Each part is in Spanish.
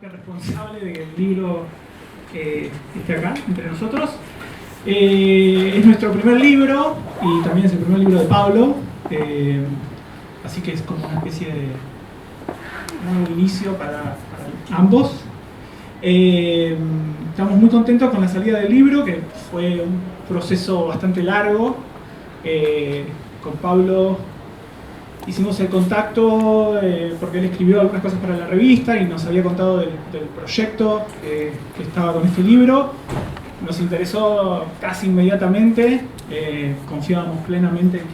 parte responsable de que el libro esté acá, entre nosotros. Es nuestro primer libro y también es el primer libro de Pablo, así que es como una especie de nuevo inicio para ambos. Estamos muy contentos con la salida del libro, que fue un proceso bastante largo. Con Pablo hicimos el contacto porque él escribió algunas cosas para la revista y nos había contado del proyecto que estaba con este libro. Nos interesó casi inmediatamente, confiábamos plenamente en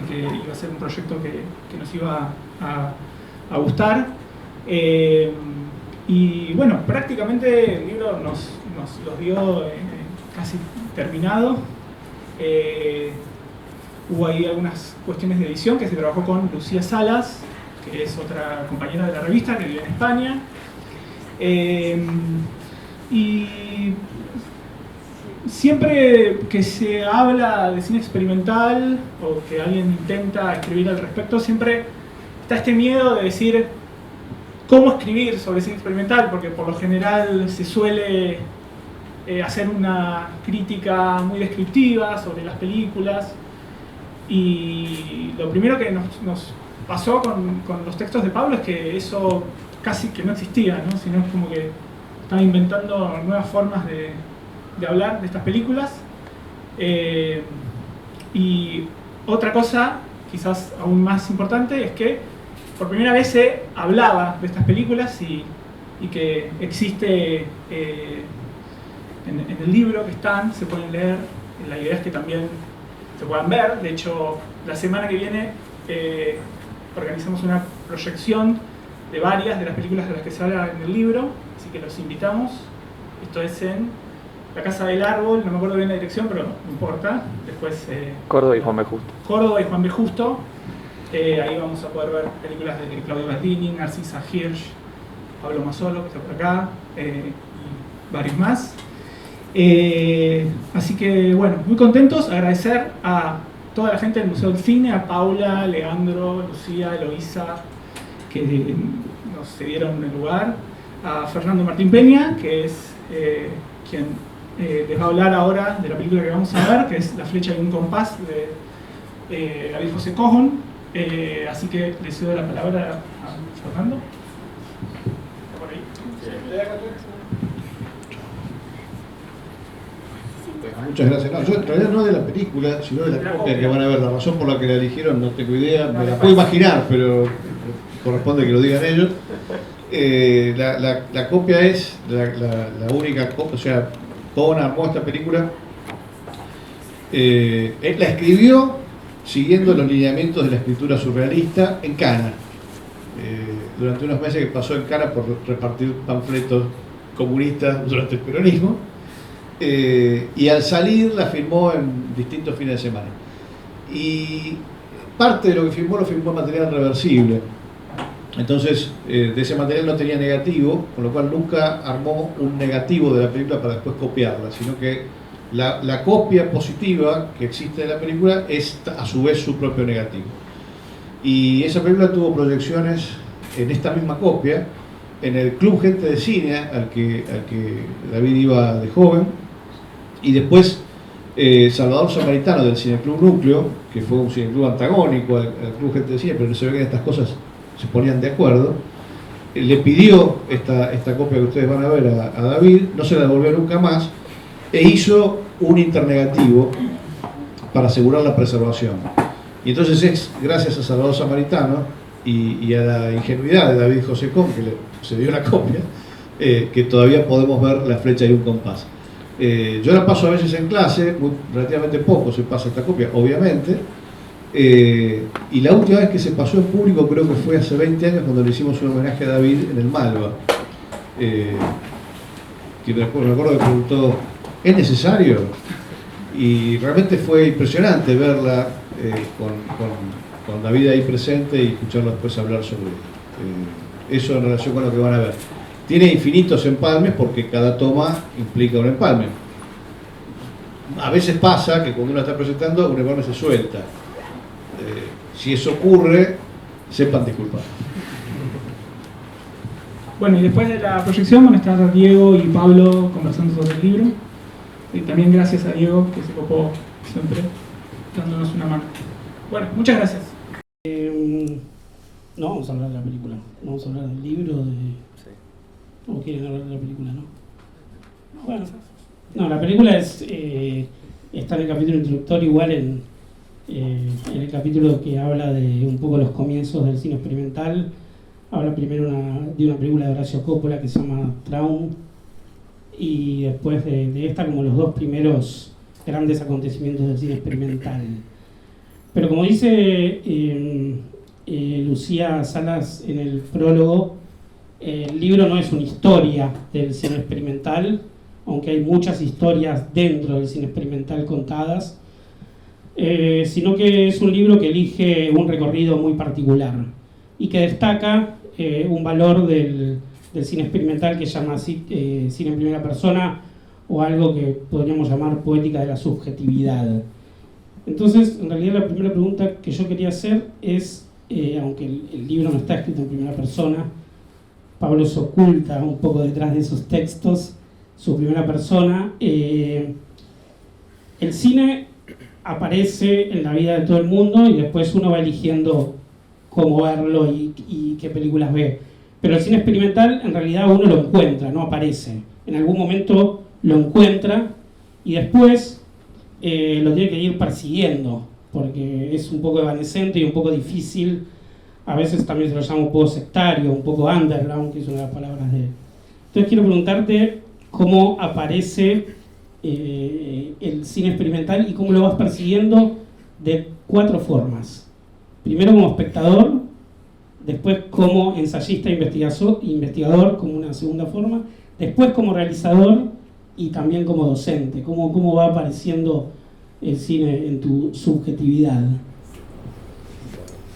que iba a ser un proyecto que nos iba a gustar. Y bueno, prácticamente el libro nos lo dio casi terminado. Hubo ahí algunas cuestiones de edición que se trabajó con Lucía Salas, que es otra compañera de la revista que vive en España. Y siempre que se habla de cine experimental o que alguien intenta escribir al respecto, siempre está este miedo de decir cómo escribir sobre cine experimental, porque por lo general se suele hacer una crítica muy descriptiva sobre las películas. Y lo primero que nos pasó con los textos de Pablo es que eso casi que no existía, ¿no? Sino es como que estaba inventando nuevas formas de hablar de estas películas. Y otra cosa, quizás aún más importante, es que por primera vez se hablaba de estas películas y que existe en el libro que están, se pueden leer. La idea es que también se puedan ver. De hecho, la semana que viene organizamos una proyección de varias de las películas de las que se habla en el libro, así que los invitamos. Esto es en la Casa del Árbol, no me acuerdo bien la dirección, pero no importa. Después Córdoba y Juan B. Justo. Córdoba y Juan B. Justo. Ahí vamos a poder ver películas de Claudio Battini, Narcisa Hirsch, Pablo Mazzolo, que está por acá, y varios más. Así que bueno, muy contentos. Agradecer a toda la gente del Museo del Cine, a Paula, Leandro, Lucía, Eloísa, que nos cedieron el lugar, a Fernando Martín Peña, que es quien les va a hablar ahora de la película que vamos a ver, que es La flecha y un compás, de David José Cohon. Así que le cedo la palabra a Fernando. ¿Está por ahí? Muchas gracias. No, yo en realidad no de la película, sino de la copia que van a ver. La razón por la que la eligieron no tengo idea, me la puedo imaginar, pero corresponde que lo digan ellos. La copia es la única copia, o sea, Cohn armó esta película. Él la escribió siguiendo los lineamientos de la escritura surrealista en Cana. Durante unos meses que pasó en Cana por repartir panfletos comunistas durante el peronismo. Y al salir la filmó en distintos fines de semana. Y parte de lo que filmó lo filmó en material reversible. Entonces, de ese material no tenía negativo, con lo cual nunca armó un negativo de la película para después copiarla, sino que la copia positiva que existe de la película es a su vez su propio negativo. Y esa película tuvo proyecciones en esta misma copia, en el Club Gente de Cine, al que David iba de joven, y después Salvador Samaritano del Cineclub Núcleo, que fue un cineclub antagónico al Club Gente de Cine, pero no se ve que en estas cosas se ponían de acuerdo, le pidió esta copia que ustedes van a ver a David, no se la devolvió nunca más, e hizo un internegativo para asegurar la preservación. Y entonces es gracias a Salvador Samaritano y a la ingenuidad de David José Cohn, que se dio la copia, que todavía podemos ver La flecha y un compás. Yo la paso a veces en clase, relativamente poco se pasa esta copia, obviamente, y la última vez que se pasó en público creo que fue hace 20 años cuando le hicimos un homenaje a David en el Malva. Que me acuerdo que preguntó, ¿es necesario? Y realmente fue impresionante verla con David ahí presente y escucharlo después hablar sobre eso en relación con lo que van a ver. Tiene infinitos empalmes porque cada toma implica un empalme. A veces pasa que cuando uno está presentando un empalme se suelta. Si eso ocurre, sepan disculpar. Bueno, y después de la proyección van a estar Diego y Pablo conversando sobre el libro. Y también gracias a Diego, que se copó siempre dándonos una mano. Bueno, muchas gracias. No vamos a hablar de la película, vamos a hablar del libro, Sí. ¿Cómo quieren hablar de la película, no? Bueno, no, la película está en el capítulo introductorio, igual en el capítulo que habla de un poco los comienzos del cine experimental. Habla primero de una película de Horacio Coppola que se llama Traum, y después de esta como los dos primeros grandes acontecimientos del cine experimental. Pero como dice Lucía Salas en el prólogo, el libro no es una historia del cine experimental, aunque hay muchas historias dentro del cine experimental contadas, sino que es un libro que elige un recorrido muy particular y que destaca un valor del cine experimental que llama cine en primera persona, o algo que podríamos llamar poética de la subjetividad. Entonces, en realidad la primera pregunta que yo quería hacer es, aunque el libro no está escrito en primera persona, Pablo se oculta un poco detrás de esos textos, su primera persona. El cine aparece en la vida de todo el mundo y después uno va eligiendo cómo verlo y qué películas ve. Pero el cine experimental en realidad uno lo encuentra, no aparece. En algún momento lo encuentra y después lo tiene que ir persiguiendo, porque es un poco evanescente y un poco difícil. A veces también se lo llama un poco sectario, un poco underground, que es una de las palabras de él. Entonces quiero preguntarte cómo aparece el cine experimental y cómo lo vas persiguiendo de 4 formas. Primero como espectador, después como ensayista investigador como una segunda forma, después como realizador y también como docente. ¿Cómo va apareciendo el cine en tu subjetividad?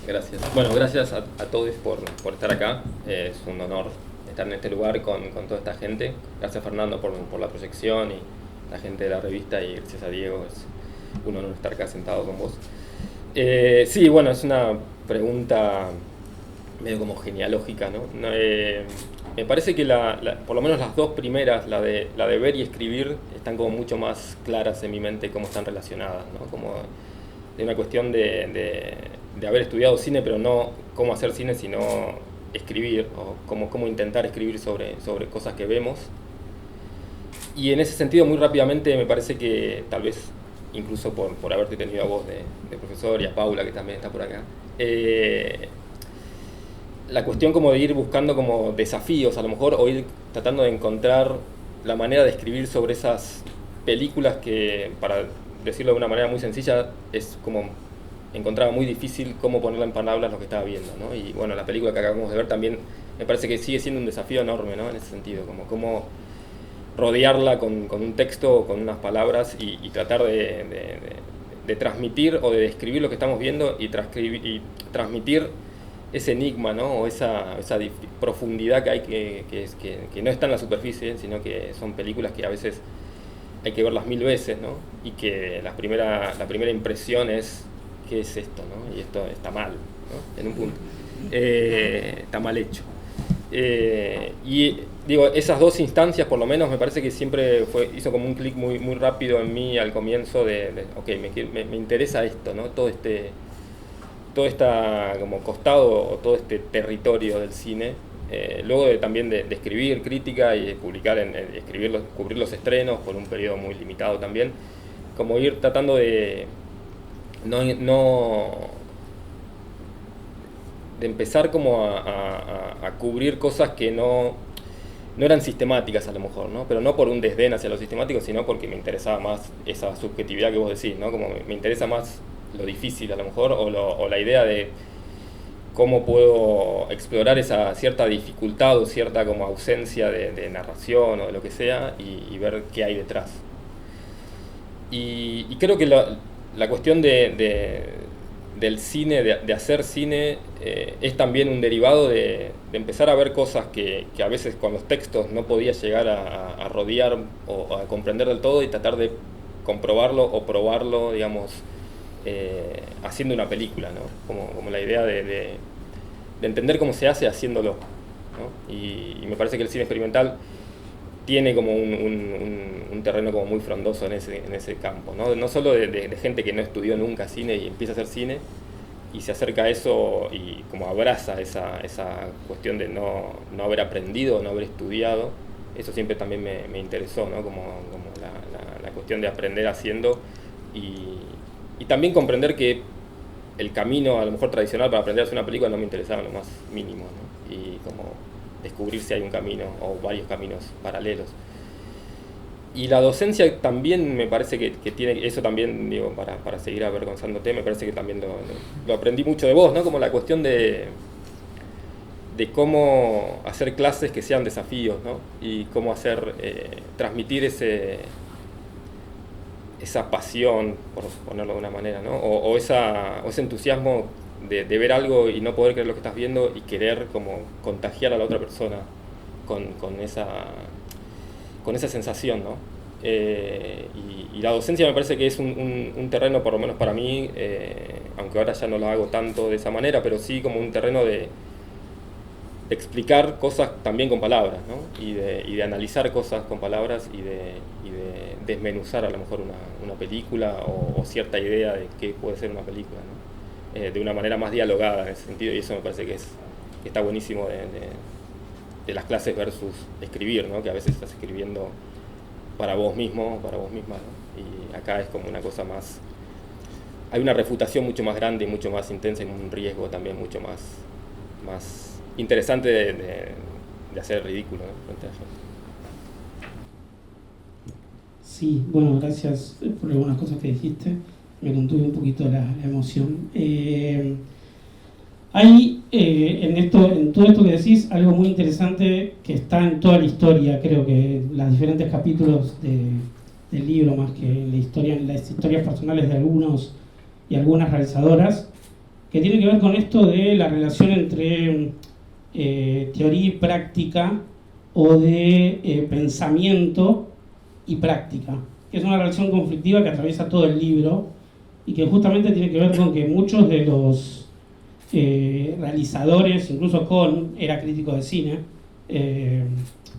Gracias. Bueno, gracias a todos por estar acá. Es un honor estar en este lugar con toda esta gente. Gracias, Fernando, por la proyección y la gente de la revista, y gracias a Diego. Es un honor estar acá sentado con vos. Sí, bueno, es una pregunta medio como genealógica, ¿no? Me parece que por lo menos las dos primeras, la de ver y escribir, están como mucho más claras en mi mente cómo están relacionadas, ¿no? Como de una cuestión de haber estudiado cine, pero no cómo hacer cine, sino escribir, o cómo intentar escribir sobre cosas que vemos. Y en ese sentido, muy rápidamente, me parece que tal vez, incluso por haberte tenido a vos de profesor, y a Paula, que también está por acá, la cuestión como de ir buscando como desafíos, a lo mejor, o ir tratando de encontrar la manera de escribir sobre esas películas que, para decirlo de una manera muy sencilla, es como encontraba muy difícil cómo ponerla en palabras lo que estaba viendo, ¿no? Y bueno, la película que acabamos de ver también me parece que sigue siendo un desafío enorme, ¿no? En ese sentido, como cómo rodearla con un texto, con unas palabras, y tratar de transmitir o de describir lo que estamos viendo y transmitir ese enigma, ¿no? O esa profundidad que hay que no está en la superficie, sino que son películas que a veces hay que verlas 1000 veces, ¿no? Y que la primera impresión es ¿qué es esto, no? Y esto está mal, ¿no? En un punto. Está mal hecho. Y digo, esas dos instancias por lo menos me parece que siempre hizo como un clic muy, muy rápido en mí al comienzo ok, me interesa esto, ¿no? Todo esta como costado, o todo este territorio del cine. Luego también de escribir crítica y de publicar, cubrir los estrenos por un periodo muy limitado también, como ir tratando de empezar como a cubrir cosas que no eran sistemáticas a lo mejor, ¿no? Pero no por un desdén hacia lo sistemático, sino porque me interesaba más esa subjetividad que vos decís, ¿no? Como me interesa más lo difícil a lo mejor, o la idea de cómo puedo explorar esa cierta dificultad o cierta como ausencia de narración o de lo que sea, y ver qué hay detrás. Y creo que la cuestión del cine, de hacer cine, es también un derivado de empezar a ver cosas que a veces con los textos no podía llegar a rodear o a comprender del todo, y tratar de comprobarlo o probarlo, digamos, haciendo una película, ¿no? Como la idea de entender cómo se hace haciéndolo. ¿no? Y me parece que el cine experimental tiene como un terreno como muy frondoso en ese campo, ¿no? No solo de gente que no estudió nunca cine y empieza a hacer cine y se acerca a eso y como abraza esa cuestión de no haber aprendido, no haber estudiado. Eso siempre también me interesó, ¿no? Como la cuestión de aprender haciendo y también comprender que el camino a lo mejor tradicional para aprender a hacer una película no me interesaba en lo más mínimo, ¿no? Y como descubrir si hay un camino o varios caminos paralelos. Y la docencia también me parece que tiene, eso también, digo, para seguir avergonzándote, me parece que también lo aprendí mucho de vos, ¿no? Como la cuestión de cómo hacer clases que sean desafíos, ¿no? Y cómo hacer, transmitir esa pasión, por ponerlo de una manera, ¿no? O ese entusiasmo de ver algo y no poder creer lo que estás viendo y querer como contagiar a la otra persona con esa sensación, ¿no? Y la docencia me parece que es un terreno, por lo menos para mí, aunque ahora ya no lo hago tanto de esa manera, pero sí como un terreno de explicar cosas también con palabras, ¿no? Y de analizar cosas con palabras y de desmenuzar a lo mejor una película o cierta idea de qué puede ser una película, ¿no? De una manera más dialogada en ese sentido, y eso me parece que está buenísimo de las clases versus escribir, ¿no? Que a veces estás escribiendo para vos mismo, para vos misma, ¿no? Y acá es como una cosa más, hay una refutación mucho más grande y mucho más intensa y un riesgo también mucho más interesante de hacer el ridículo, ¿no? Frente a eso. Sí, bueno, gracias por algunas cosas que dijiste. Me contuve un poquito la emoción. Hay en todo esto que decís algo muy interesante que está en toda la historia, creo que los diferentes capítulos del libro, más que en las historias personales de algunos y algunas realizadoras, que tiene que ver con esto de la relación entre teoría y práctica o de pensamiento y práctica, que es una relación conflictiva que atraviesa todo el libro y que justamente tiene que ver con que muchos de los realizadores, incluso era crítico de cine,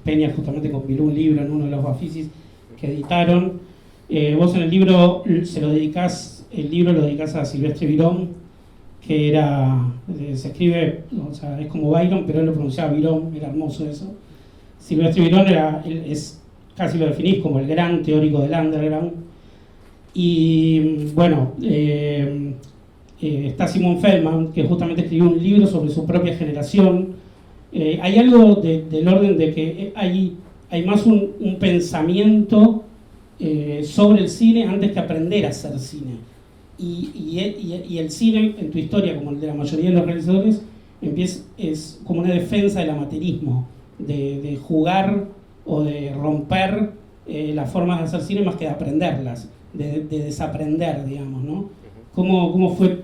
Peña justamente compiló un libro en uno de los Bafisis que editaron. Vos en el libro lo dedicás a Silvestre Virón, que se escribe, o sea, es como Byron, pero él lo pronunciaba Virón, era hermoso eso. Silvestre Virón casi lo definís como el gran teórico del underground. Y bueno, está Simon Feldman, que justamente escribió un libro sobre su propia generación. Hay algo del orden de que hay más un pensamiento sobre el cine antes que aprender a hacer cine. Y el cine, en tu historia, como el de la mayoría de los realizadores, es como una defensa del amateurismo, de jugar o de romper las formas de hacer cine más que de aprenderlas, de desaprender, digamos, ¿no? ¿Cómo fue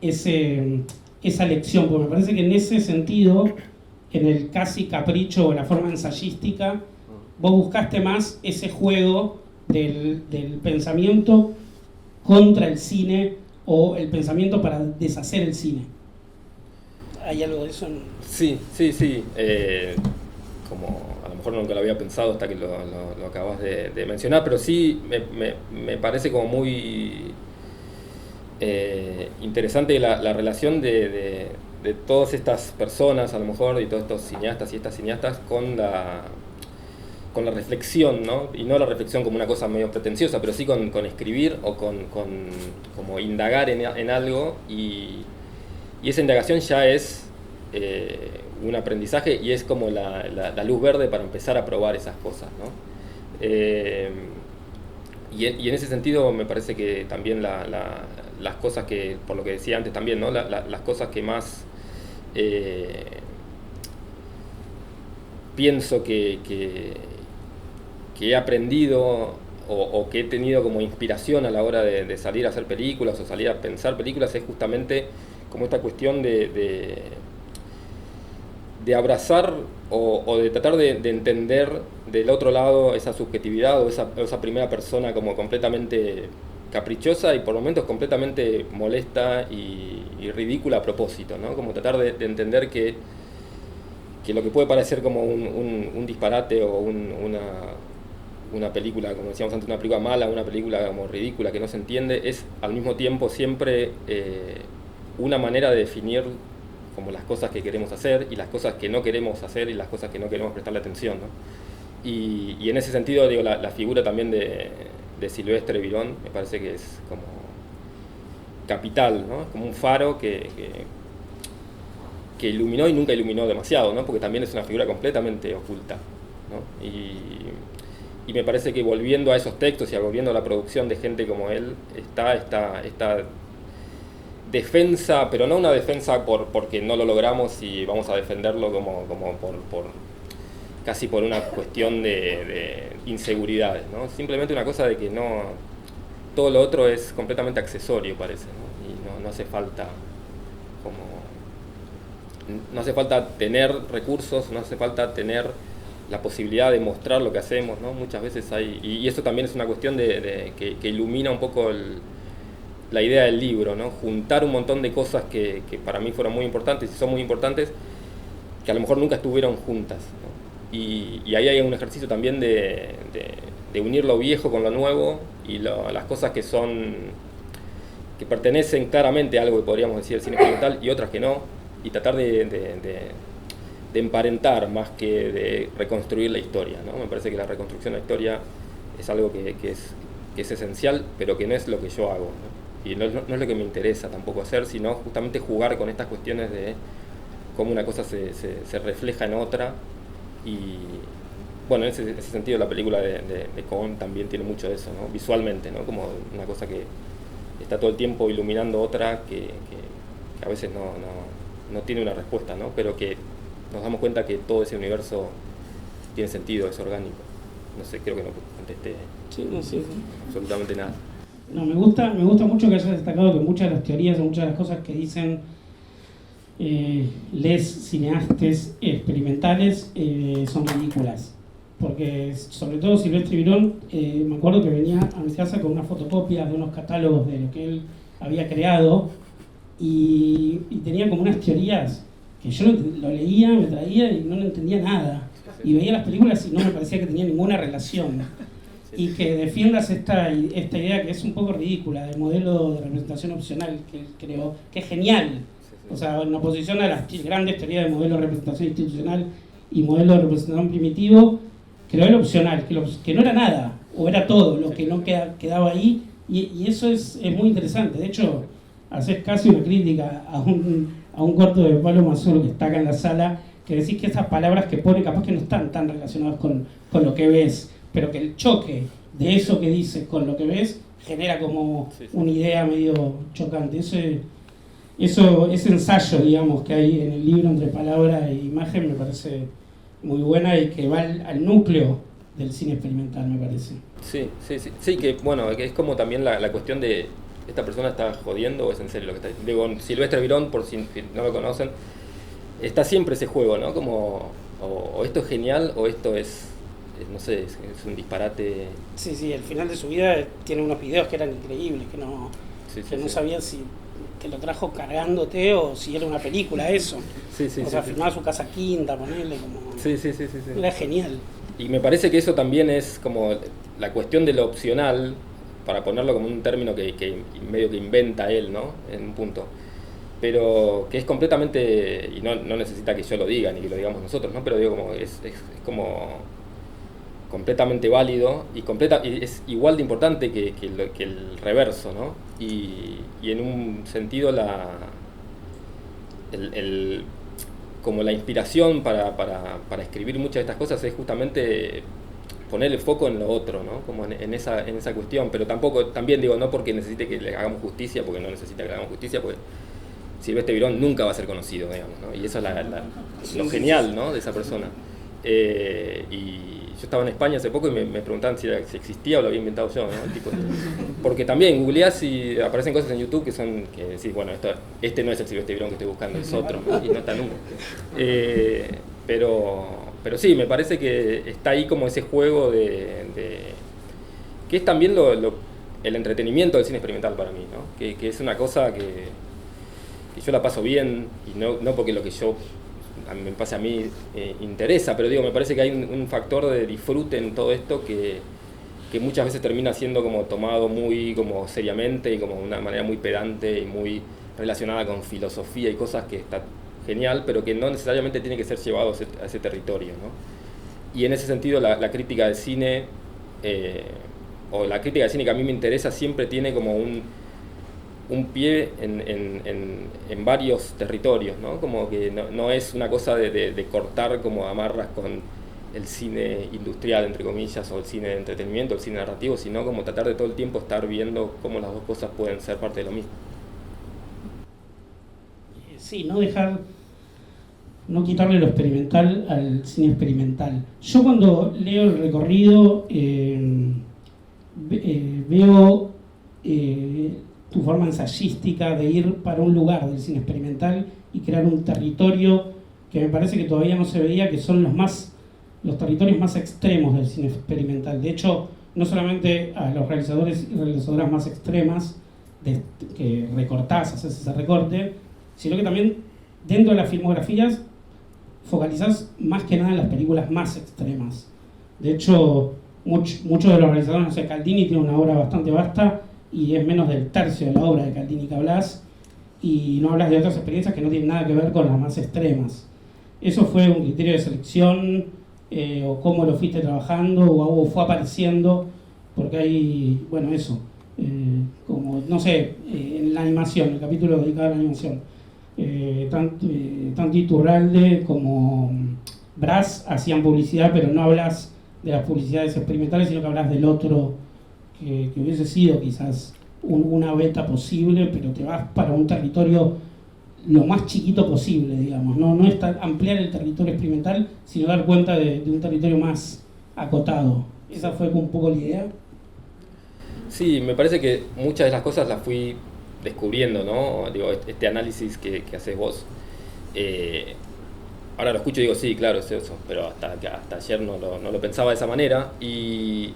esa lección? Porque me parece que en ese sentido, en el casi capricho o la forma ensayística, vos buscaste más ese juego del pensamiento contra el cine o el pensamiento para deshacer el cine. ¿Hay algo de eso? Sí. Como a lo mejor nunca lo había pensado hasta que lo acabas de mencionar, pero sí me parece como muy interesante la relación de todas estas personas, a lo mejor, y todos estos cineastas y estas cineastas con la reflexión, ¿no? Y no la reflexión como una cosa medio pretenciosa, pero sí con escribir o con como indagar en algo, y esa indagación ya es un aprendizaje y es como la luz verde para empezar a probar esas cosas, ¿no? Y en ese sentido me parece que también las cosas que, por lo que decía antes también, ¿no? Las cosas que más pienso que he aprendido o que he tenido como inspiración a la hora de salir a hacer películas o salir a pensar películas es justamente como esta cuestión de abrazar o de tratar de entender del otro lado esa subjetividad o esa primera persona como completamente caprichosa y por momentos completamente molesta y ridícula a propósito, ¿no? Como tratar de entender que que lo que puede parecer como un disparate o una película, como decíamos antes, una película mala, una película como ridícula que no se entiende, es al mismo tiempo siempre una manera de definir como las cosas que queremos hacer y las cosas que no queremos hacer y las cosas que no queremos prestarle atención, ¿no? Y en ese sentido, digo, la figura también de Silvestre Virón me parece que es como capital, ¿no? Es como un faro que iluminó y nunca iluminó demasiado, ¿no? Porque también es una figura completamente oculta, ¿no? Y me parece que volviendo a esos textos y volviendo a la producción de gente como él, está esta defensa, pero no una defensa porque no lo logramos y vamos a defenderlo como por casi por una cuestión de inseguridades, ¿no? Simplemente una cosa de que no, todo lo otro es completamente accesorio, parece, ¿no? Y no hace falta no hace falta tener recursos, no hace falta tener la posibilidad de mostrar lo que hacemos, ¿no? Muchas veces hay, y eso también es una cuestión que ilumina un poco la idea del libro, ¿no? Juntar un montón de cosas que para mí fueron muy importantes y son muy importantes, que a lo mejor nunca estuvieron juntas, ¿no? Y ahí hay un ejercicio también de unir lo viejo con lo nuevo y las cosas que pertenecen claramente a algo que podríamos decir el cine experimental y otras que no, y tratar de emparentar más que de reconstruir la historia, ¿no? Me parece que la reconstrucción de la historia es algo que es esencial, pero que no es lo que yo hago, ¿no? Y no es lo que me interesa tampoco hacer, sino justamente jugar con estas cuestiones de cómo una cosa se refleja en otra. Y bueno, en ese sentido la película de Cohen también tiene mucho de eso, ¿no? Visualmente, ¿no? Como una cosa que está todo el tiempo iluminando otra que a veces no tiene una respuesta, ¿no? Pero que nos damos cuenta que todo ese universo tiene sentido, es orgánico. No sé, creo que no contesté absolutamente nada. No, me gusta mucho que hayas destacado que muchas de las teorías o muchas de las cosas que dicen les cineastas experimentales son ridículas. Porque sobre todo Silvestre Virón, me acuerdo que venía a mi casa con unas fotocopias de unos catálogos de lo que él había creado y tenía como unas teorías que yo lo leía, me traía y no le entendía nada. Y veía las películas y no me parecía que tenía ninguna relación. Y que defiendas esta idea que es un poco ridícula, del modelo de representación opcional que él creó, que es genial. O sea, en oposición a las grandes teorías de modelo de representación institucional y modelo de representación primitivo, creó el opcional, que no era nada, o era todo lo que no quedaba ahí, y eso es muy interesante. De hecho, haces casi una crítica a un corto de Pablo Mazzolo que está acá en la sala, que decís que esas palabras que pone capaz que no están tan relacionadas con lo que ves, pero que el choque de eso que dices con lo que ves genera como una idea medio chocante. Ese ensayo, digamos, que hay en el libro entre palabra e imagen me parece muy buena y que va al núcleo del cine experimental, me parece. Sí, que bueno, que es como también la cuestión de ¿esta persona está jodiendo o es en serio lo que está diciendo? Digo, Silvestre Virón, por si no lo conocen, está siempre ese juego, ¿no? Como, o esto es genial o esto es no sé, es un disparate. Sí, el final de su vida tiene unos videos que eran increíbles, que no sabían si te lo trajo cargándote o si era una película eso. Filmaba su casa quinta, ponerle como... Era genial. Y me parece que eso también es como la cuestión de lo opcional, para ponerlo como un término que medio que inventa él, ¿no? En un punto. Pero que es completamente, y no necesita que yo lo diga ni que lo digamos nosotros, ¿no? Pero digo, como es como completamente válido y es igual de importante que el reverso, ¿no? Y en un sentido como la inspiración para escribir muchas de estas cosas es justamente poner el foco en lo otro, ¿no? Como en esa cuestión, pero también digo, no porque necesite que le hagamos justicia, porque no necesita que le hagamos justicia, porque Silvestre Virón nunca va a ser conocido, digamos, ¿no? Y eso es lo genial, ¿no? De esa persona. Y yo estaba en España hace poco y me preguntaban si existía o lo había inventado yo, ¿no? Porque también googleás y aparecen cosas en YouTube que decís, bueno, este no es el Silvestre Virón que estoy buscando, es otro, ¿no? Y no está nunca. Pero sí, me parece que está ahí como ese juego que es también el entretenimiento del cine experimental para mí, ¿no? Que es una cosa que yo la paso bien, y no porque lo que yo me pasa a mí, interesa, pero digo, me parece que hay un factor de disfrute en todo esto que muchas veces termina siendo como tomado muy como seriamente y como de una manera muy pedante y muy relacionada con filosofía y cosas que está genial, pero que no necesariamente tiene que ser llevado a ese territorio, ¿no? Y en ese sentido la crítica del cine, o la crítica del cine que a mí me interesa, siempre tiene como un pie en varios territorios, ¿no? Como que no es una cosa de cortar como amarras con el cine industrial, entre comillas, o el cine de entretenimiento, el cine narrativo, sino como tratar de todo el tiempo estar viendo cómo las dos cosas pueden ser parte de lo mismo. Sí, no quitarle lo experimental al cine experimental. Yo cuando leo el recorrido veo tu forma ensayística de ir para un lugar del cine experimental y crear un territorio que me parece que todavía no se veía, que son los territorios más extremos del cine experimental. De hecho, no solamente a los realizadores y realizadoras más extremas que recortás, haces ese recorte, sino que también dentro de las filmografías focalizás más que nada en las películas más extremas. De hecho, muchos de los realizadores, no sé, Caldini tiene una obra bastante vasta y es menos del tercio de la obra de Caldini que hablas, y no hablas de otras experiencias que no tienen nada que ver con las más extremas. ¿Eso fue un criterio de selección, o cómo lo fuiste trabajando, o fue apareciendo? Porque hay, bueno, eso, como, no sé, en la animación, el capítulo dedicado a la animación, tanto Iturralde como Brass hacían publicidad, pero no hablas de las publicidades experimentales, sino que hablas del otro, que hubiese sido quizás una beta posible, pero te vas para un territorio lo más chiquito posible, digamos. No es ampliar el territorio experimental, sino dar cuenta de un territorio más acotado. ¿Esa fue un poco la idea? Sí, me parece que muchas de las cosas las fui descubriendo, ¿no? Digo, este análisis que haces vos. Ahora lo escucho y digo, sí, claro, es eso, pero hasta ayer no lo pensaba de esa manera, y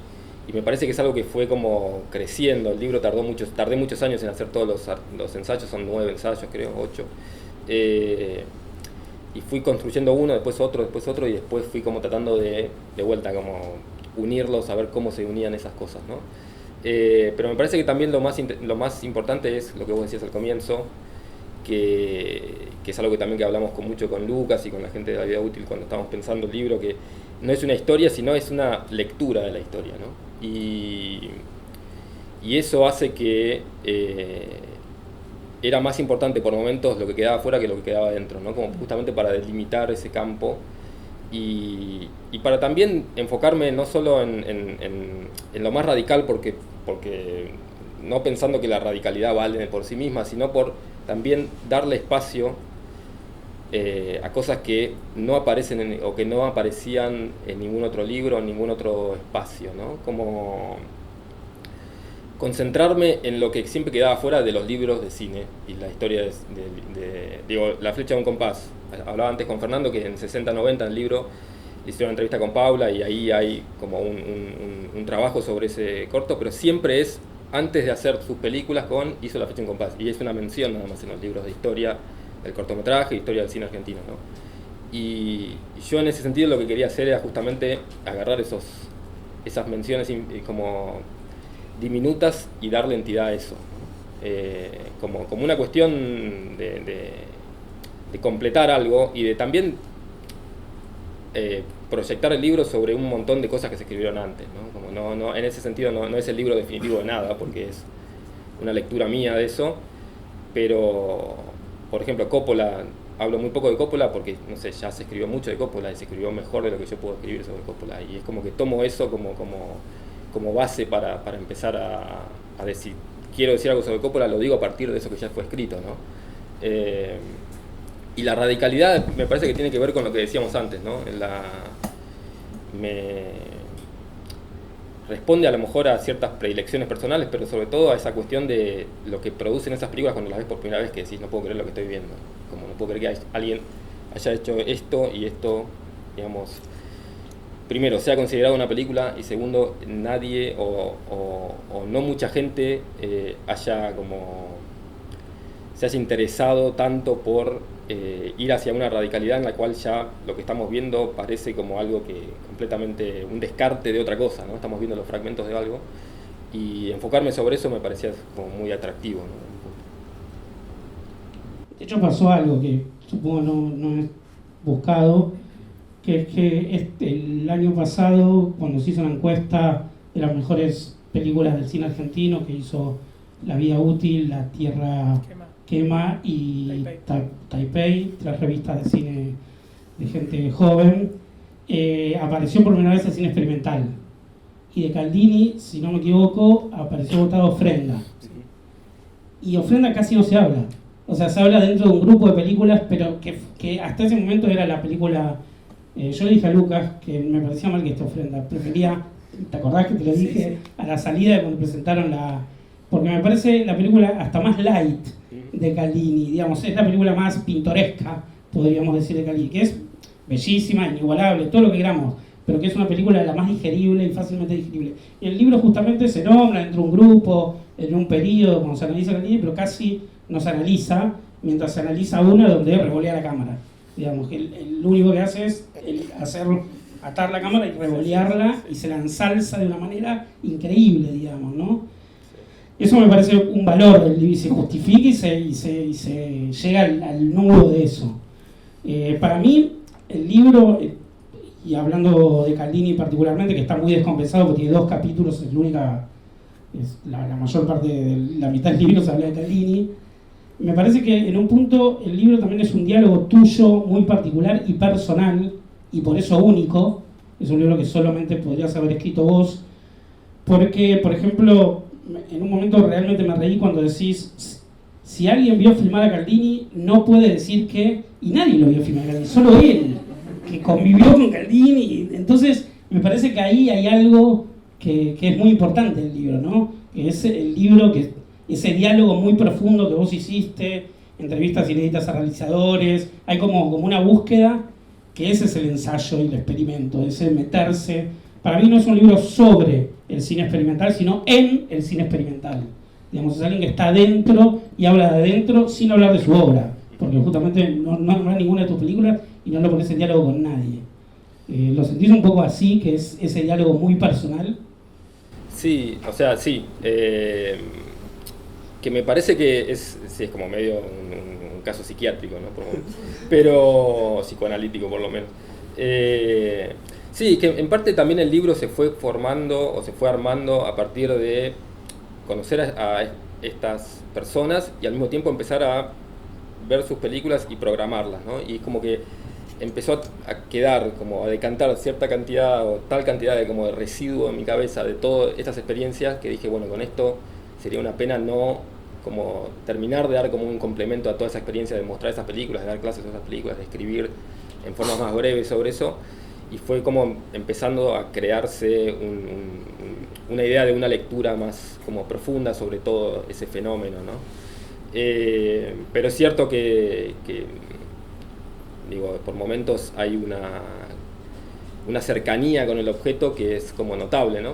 me parece que es algo que fue como creciendo. El libro tardé muchos años en hacer todos los ensayos, son 9 ensayos, creo, 8. Y fui construyendo uno, después otro, y después fui como tratando de vuelta, como unirlos, a ver cómo se unían esas cosas, ¿no? Pero me parece que también lo más importante es lo que vos decías al comienzo, que es algo que también que hablamos mucho con Lucas y con la gente de la vida útil cuando estamos pensando el libro, que no es una historia, sino es una lectura de la historia, ¿no? Y eso hace que era más importante por momentos lo que quedaba afuera que lo que quedaba dentro, ¿no? Como justamente para delimitar ese campo y para también enfocarme no solo en lo más radical, porque no pensando que la radicalidad vale por sí misma, sino por también darle espacio a cosas que no aparecen o que no aparecían en ningún otro libro, en ningún otro espacio, ¿no? Como concentrarme en lo que siempre quedaba fuera de los libros de cine y la historia digo, La flecha de un compás. Hablaba antes con Fernando que en 60-90 en el libro le hicieron una entrevista con Paula y ahí hay como un trabajo sobre ese corto, pero siempre es antes de hacer sus películas hizo La flecha de un compás, y es una mención nada más en los libros de historia del cortometraje, historia del cine argentino, ¿no? Y yo en ese sentido lo que quería hacer era justamente agarrar esas menciones como diminutas y darle entidad a eso, ¿no? Como una cuestión de completar algo y de también proyectar el libro sobre un montón de cosas que se escribieron antes, ¿no? Como no, en ese sentido no es el libro definitivo de nada, porque es una lectura mía de eso, pero por ejemplo Coppola, hablo muy poco de Coppola porque no sé, ya se escribió mucho de Coppola y se escribió mejor de lo que yo puedo escribir sobre Coppola, y es como que tomo eso como base para empezar a decir, quiero decir algo sobre Coppola, lo digo a partir de eso que ya fue escrito, ¿no? Y la radicalidad me parece que tiene que ver con lo que decíamos antes, ¿no? Me responde a lo mejor a ciertas predilecciones personales, pero sobre todo a esa cuestión de lo que producen esas películas cuando las ves por primera vez, que decís, no puedo creer lo que estoy viendo, como no puedo creer que alguien haya hecho esto y esto, digamos, primero, sea considerado una película, y segundo, nadie o no mucha gente haya como se haya interesado tanto por ir hacia una radicalidad en la cual ya lo que estamos viendo parece como algo que completamente un descarte de otra cosa, ¿no? Estamos viendo los fragmentos de algo y enfocarme sobre eso me parecía como muy atractivo, ¿no? De hecho pasó algo que supongo no he buscado, que es que el año pasado, cuando se hizo una encuesta de las mejores películas del cine argentino, que hizo La Vida Útil, La Tierra Quema y Taipei, 3 revistas de cine de gente joven, apareció por primera vez el cine experimental. Y de Caldini, si no me equivoco, apareció votado Ofrenda. Y Ofrenda casi no se habla. O sea, se habla dentro de un grupo de películas, pero que hasta ese momento era la película... yo le dije a Lucas que me parecía mal que esta Ofrenda. Prefería, ¿te acordás que te lo dije? Sí. A la salida de cuando presentaron la... Porque me parece la película hasta más light de Caldini, digamos, es la película más pintoresca, podríamos decir, de Caldini, que es bellísima, inigualable, todo lo que queramos, pero que es una película la más digerible y fácilmente digerible. Y el libro justamente se nombra dentro de un grupo, en un periodo, cuando se analiza Caldini, pero casi no se analiza, mientras se analiza una donde revolea la cámara. Digamos, que el único que hace es atar la cámara y revolearla, y se la ensalza de una manera increíble, digamos, ¿no? Eso me parece un valor del libro, y se justifica y se llega al nudo de eso. Para mí, el libro, y hablando de Caldini particularmente, que está muy descompensado porque tiene 2 capítulos, la mayor parte de la mitad del libro se habla de Caldini. Me parece que en un punto el libro también es un diálogo tuyo muy particular y personal, y por eso único. Es un libro que solamente podrías haber escrito vos, porque, por ejemplo, en un momento realmente me reí cuando decís, si alguien vio filmar a Caldini, no puede decir que, y nadie lo vio filmar a Caldini, solo él, que convivió con Caldini. Entonces me parece que ahí hay algo que es muy importante en el libro, ¿no? Que es el libro, ese diálogo muy profundo que vos hiciste, entrevistas inéditas a realizadores, hay como una búsqueda, que ese es el ensayo y el experimento, ese meterse. Para mí no es un libro sobre el cine experimental, sino en el cine experimental. Digamos, es alguien que está adentro y habla de adentro sin hablar de su obra, porque justamente no es ninguna de tus películas y no lo pones en diálogo con nadie. ¿Lo sentís un poco así, que es ese diálogo muy personal? Sí, o sea, sí. Que me parece que es como medio un caso psiquiátrico, ¿no? Pero psicoanalítico por lo menos. Sí, que en parte también el libro se fue formando o se fue armando a partir de conocer a estas personas y al mismo tiempo empezar a ver sus películas y programarlas, ¿no? Y como que empezó a quedar, como a decantar cierta cantidad o tal cantidad de residuo en mi cabeza de todas estas experiencias que dije, bueno, con esto sería una pena no como terminar de dar como un complemento a toda esa experiencia de mostrar esas películas, de dar clases de esas películas, de escribir en formas más breves sobre eso. Y fue como empezando a crearse una idea de una lectura más como profunda sobre todo ese fenómeno, ¿no? Pero es cierto que digo, por momentos hay una cercanía con el objeto que es como notable, ¿no?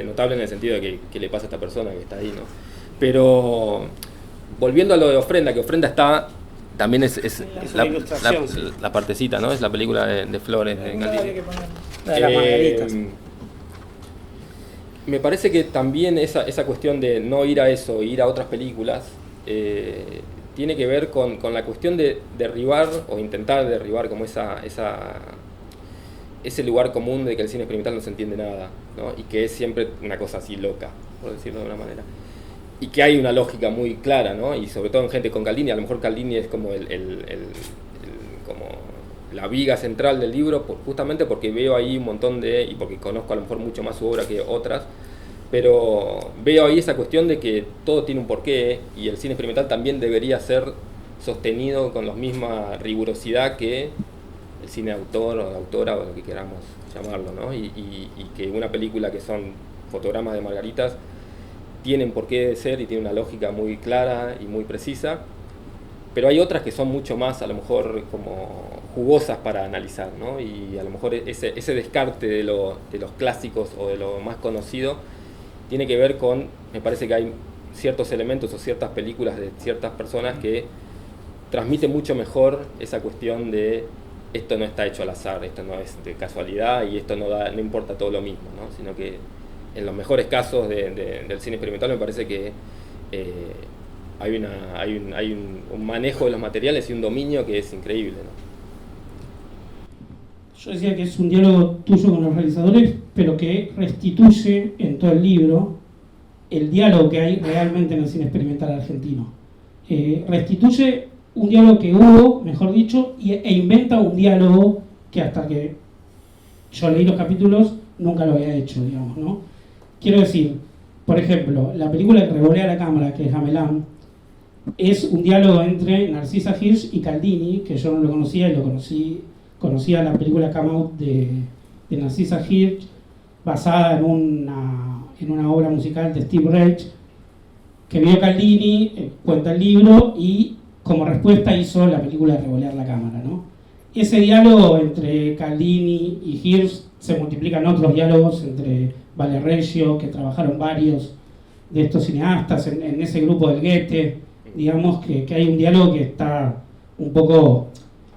Notable en el sentido de que le pasa a esta persona que está ahí, ¿no? Pero volviendo a lo de Ofrenda, que Ofrenda está... También es la partecita, ¿no? Es la película de Flores de Caldini. De las margaritas. Me parece que también esa cuestión de no ir a eso, ir a otras películas, tiene que ver con la cuestión de derribar o intentar derribar como ese lugar común de que el cine experimental no se entiende nada, ¿no? Y que es siempre una cosa así loca, por decirlo de una manera. Y que hay una lógica muy clara, ¿no? Y sobre todo en gente con Caldini, a lo mejor Caldini es como como la viga central del libro, justamente porque veo ahí un montón y porque conozco a lo mejor mucho más su obra que otras, pero veo ahí esa cuestión de que todo tiene un porqué y el cine experimental también debería ser sostenido con la misma rigurosidad que el cine autor o de autora o lo que queramos llamarlo, ¿no? Y que una película que son fotogramas de margaritas tienen por qué ser y tienen una lógica muy clara y muy precisa, pero hay otras que son mucho más a lo mejor como jugosas para analizar, ¿no? Y a lo mejor ese descarte de los clásicos o de lo más conocido tiene que ver con, me parece que hay ciertos elementos o ciertas películas de ciertas personas que transmiten mucho mejor esa cuestión de esto no está hecho al azar, esto no es de casualidad y esto no importa todo lo mismo, ¿no? Sino que en los mejores casos del cine experimental me parece que hay un manejo de los materiales y un dominio que es increíble, ¿no? Yo decía que es un diálogo tuyo con los realizadores, pero que restituye en todo el libro el diálogo que hay realmente en el cine experimental argentino. Restituye un diálogo que hubo, mejor dicho, e inventa un diálogo que hasta que yo leí los capítulos nunca lo había hecho, digamos, ¿no? Quiero decir, por ejemplo, la película que revolea la cámara, que es Gamelán, es un diálogo entre Narcisa Hirsch y Caldini, que yo no lo conocía y conocía la película Come Out de Narcisa Hirsch, basada en una obra musical de Steve Reich, que vio Caldini, cuenta el libro y como respuesta hizo la película de Revolear la cámara, ¿no? Ese diálogo entre Caldini y Hirsch se multiplican otros diálogos entre Vale Reggio, que trabajaron varios de estos cineastas en ese grupo del Goethe, digamos que hay un diálogo que está un poco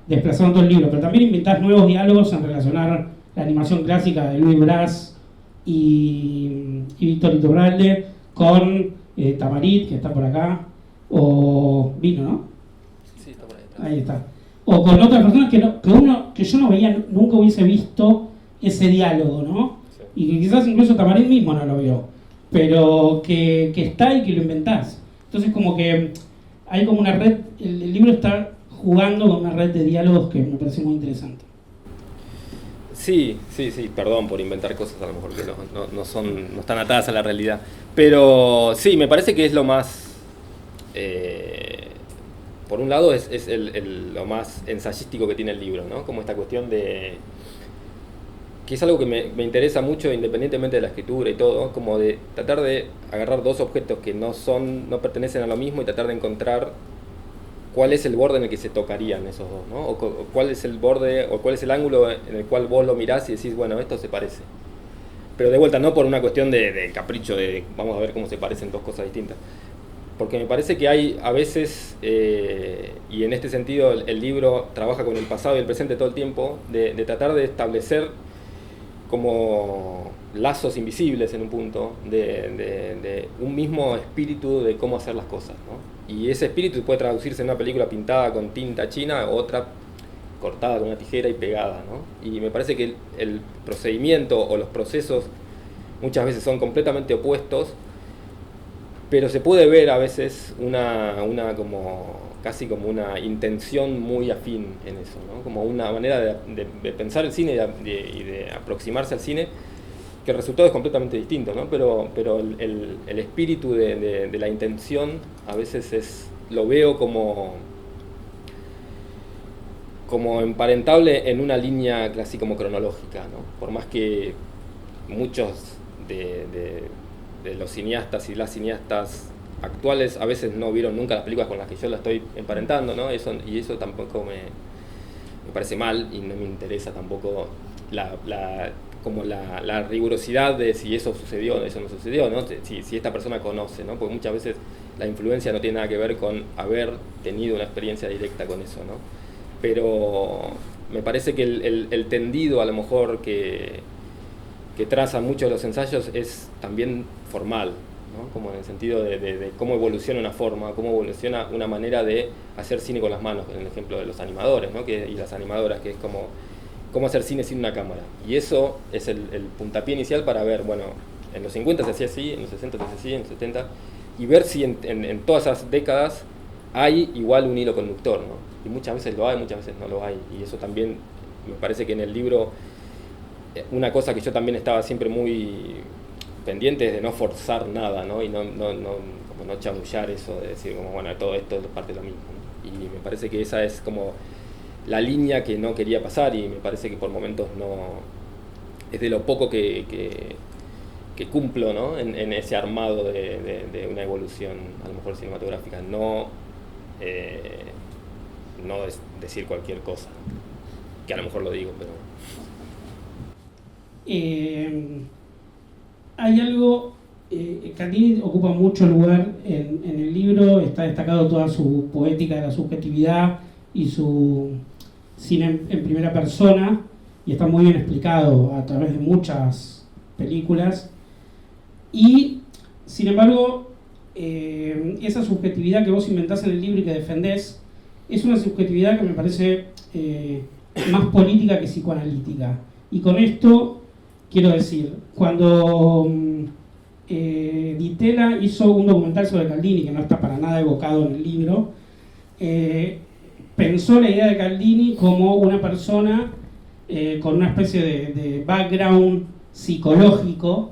desplazando todo el libro, pero también inventás nuevos diálogos en relacionar la animación clásica de Louis Brass y Víctor Iturralde con Tamarit, que está por acá, o Vino, ¿no? Sí, está por ahí. Ahí está. O con otras personas que yo no veía, nunca hubiese visto ese diálogo, ¿no? Sí. Y que quizás incluso Tamarit mismo no lo vio, pero que está y que lo inventás. Entonces como que hay como una red, el libro está jugando con una red de diálogos que me parece muy interesante. Sí, perdón por inventar cosas a lo mejor que no están atadas a la realidad. Pero sí, me parece que es lo más... por un lado es lo más ensayístico que tiene el libro, ¿no? Como esta cuestión de... que es algo que me interesa mucho independientemente de la escritura y todo, como de tratar de agarrar dos objetos que no pertenecen a lo mismo y tratar de encontrar cuál es el borde en el que se tocarían esos dos, ¿no? O cuál es el borde, o cuál es el ángulo en el cual vos lo mirás y decís, bueno, esto se parece. Pero de vuelta, no por una cuestión de capricho, de vamos a ver cómo se parecen dos cosas distintas. Porque me parece que hay a veces, y en este sentido el libro trabaja con el pasado y el presente todo el tiempo, de tratar de establecer como lazos invisibles en un punto de un mismo espíritu de cómo hacer las cosas, ¿no? Y ese espíritu puede traducirse en una película pintada con tinta china o otra cortada con una tijera y pegada, ¿no? Y me parece que el procedimiento o los procesos muchas veces son completamente opuestos, pero se puede ver a veces casi como una intención muy afín en eso, ¿no? Como una manera de pensar el cine y de aproximarse al cine, que el resultado es completamente distinto, ¿no? Pero el espíritu de la intención a veces lo veo como emparentable en una línea casi como cronológica, ¿no? Por más que muchos de los cineastas y las cineastas actuales a veces no vieron nunca las películas con las que yo la estoy emparentando, ¿no? Eso tampoco me parece mal y no me interesa tampoco la rigurosidad de si eso sucedió o eso no sucedió, ¿no? Si esta persona conoce, ¿no? Porque muchas veces la influencia no tiene nada que ver con haber tenido una experiencia directa con eso, ¿no? Pero me parece que el tendido a lo mejor que traza muchos de los ensayos es también formal, ¿no? Como en el sentido de cómo evoluciona una forma, cómo evoluciona una manera de hacer cine con las manos, en el ejemplo de los animadores, ¿no? Y las animadoras, que es como cómo hacer cine sin una cámara. Y eso es el puntapié inicial para ver, bueno, en los 50 se hacía así, en los 60 se hacía así, en los 70, y ver si en todas esas décadas hay igual un hilo conductor, ¿no? Y muchas veces lo hay, muchas veces no lo hay. Y eso también me parece que en el libro, una cosa que yo también estaba siempre muy pendiente es de no forzar nada, ¿no? Y como no chamullar eso, de decir, como, bueno, todo esto es parte de lo mismo, ¿no? Y me parece que esa es como la línea que no quería pasar, y me parece que por momentos no es de lo poco que cumplo, ¿no? en ese armado de una evolución a lo mejor cinematográfica, no es decir cualquier cosa, que a lo mejor lo digo, pero hay algo Caldini ocupa mucho lugar en el libro, está destacado toda su poética de la subjetividad y su cine en primera persona, y está muy bien explicado a través de muchas películas. Y, sin embargo, esa subjetividad que vos inventás en el libro y que defendés, es una subjetividad que me parece más política que psicoanalítica. Y con esto quiero decir, cuando Di Tella hizo un documental sobre Caldini, que no está para nada evocado en el libro, pensó la idea de Caldini como una persona con una especie de background psicológico,